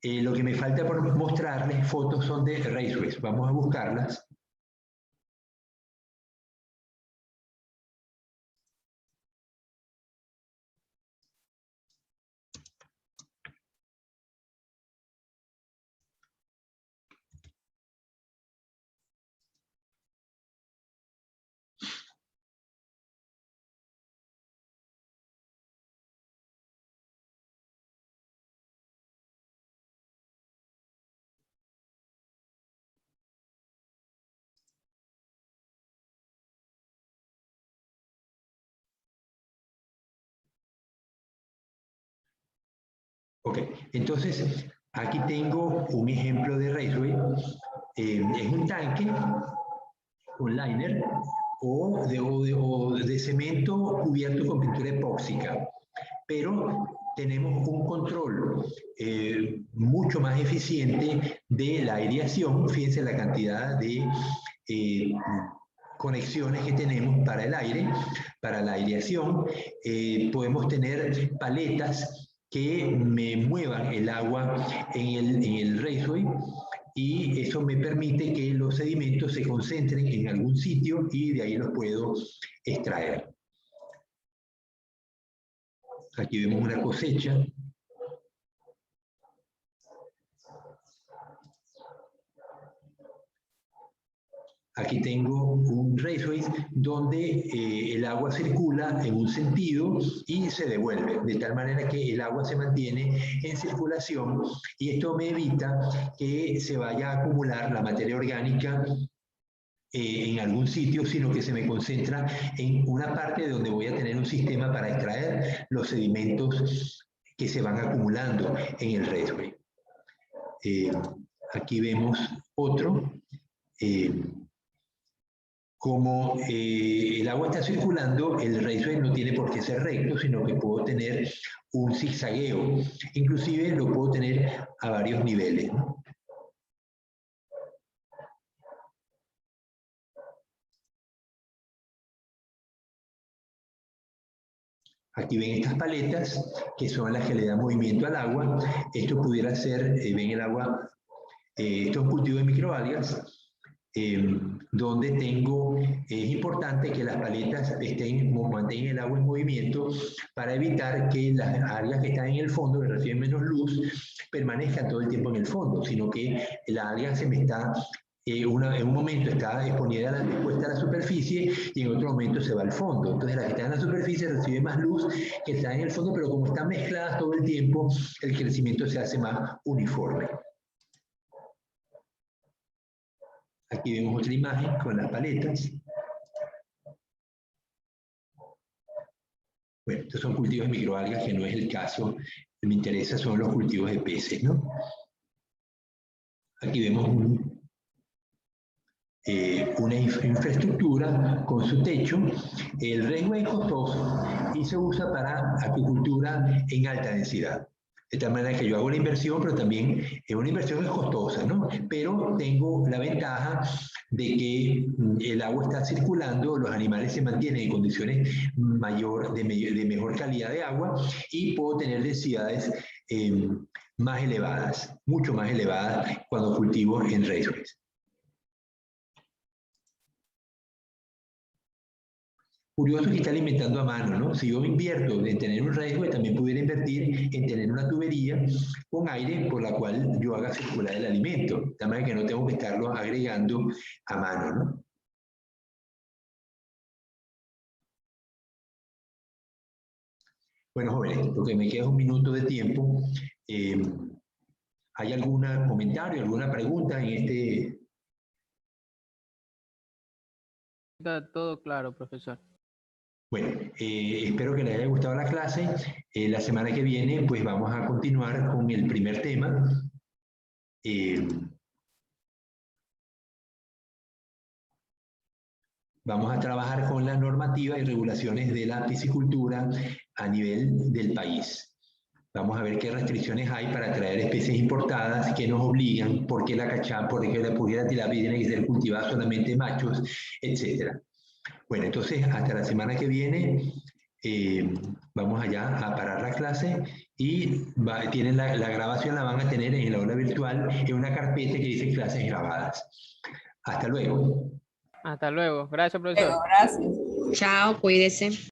Lo que me falta por mostrarles fotos son de raceways. Vamos a buscarlas. Ok, entonces aquí tengo un ejemplo de raceway. Es un tanque con liner o de cemento cubierto con pintura epóxica, pero tenemos un control mucho más eficiente de la aireación. Fíjense la cantidad de conexiones que tenemos para el aire, para la aireación. Podemos tener paletas que me muevan el agua en el raceway y eso me permite que los sedimentos se concentren en algún sitio y de ahí los puedo extraer. Aquí vemos una cosecha aquí tengo un raceway donde el agua circula en un sentido y se devuelve, de tal manera que el agua se mantiene en circulación y esto me evita que se vaya a acumular la materia orgánica en algún sitio, sino que se me concentra en una parte donde voy a tener un sistema para extraer los sedimentos que se van acumulando en el raceway. Aquí vemos otro. Como el agua está circulando, el raceway no tiene por qué ser recto, sino que puedo tener un zigzagueo. Inclusive lo puedo tener a varios niveles, ¿no? Aquí ven estas paletas, que son las que le dan movimiento al agua. Esto pudiera ser, ven el agua, esto es un cultivo de microalgas, donde tengo, es importante que las paletas mantengan el agua en movimiento para evitar que las algas que están en el fondo, que reciben menos luz, permanezcan todo el tiempo en el fondo, sino que la alga se me está, en un momento está expuesta a la superficie y en otro momento se va al fondo. Entonces la que está en la superficie recibe más luz que está en el fondo, pero como están mezcladas todo el tiempo, el crecimiento se hace más uniforme. Aquí vemos otra imagen con las paletas. Bueno, estos son cultivos de microalgas, que no es el caso. Lo que me interesa son los cultivos de peces, ¿no? Aquí vemos una infraestructura con su techo. El raceway es costoso y se usa para acuicultura en alta densidad. De tal manera que yo hago la inversión, pero también es una inversión costosa, ¿no? Pero tengo la ventaja de que el agua está circulando, los animales se mantienen en condiciones de mejor calidad de agua y puedo tener densidades más elevadas, mucho más elevadas cuando cultivo en raceways. Curioso que está alimentando a mano, ¿no? Si yo invierto en tener un raceway, también pudiera invertir en tener una tubería con aire por la cual yo haga circular el alimento. De tal manera que no tengo que estarlo agregando a mano, ¿no? Bueno, jóvenes, porque me queda un minuto de tiempo. ¿Hay algún comentario, alguna pregunta en este? Está todo claro, profesor. Bueno, espero que les haya gustado la clase. La semana que viene, pues vamos a continuar con el primer tema. Vamos a trabajar con la normativa y regulaciones de la piscicultura a nivel del país. Vamos a ver qué restricciones hay para traer especies importadas que nos obligan, por qué la cachá, por qué la tilapia tiene que ser cultivada solamente machos, etc. Bueno, entonces hasta la semana que viene vamos allá a parar la clase y tienen la grabación, la van a tener en el aula virtual en una carpeta que dice clases grabadas. Hasta luego. Hasta luego. Gracias, profesor. Gracias. Chao, cuídese.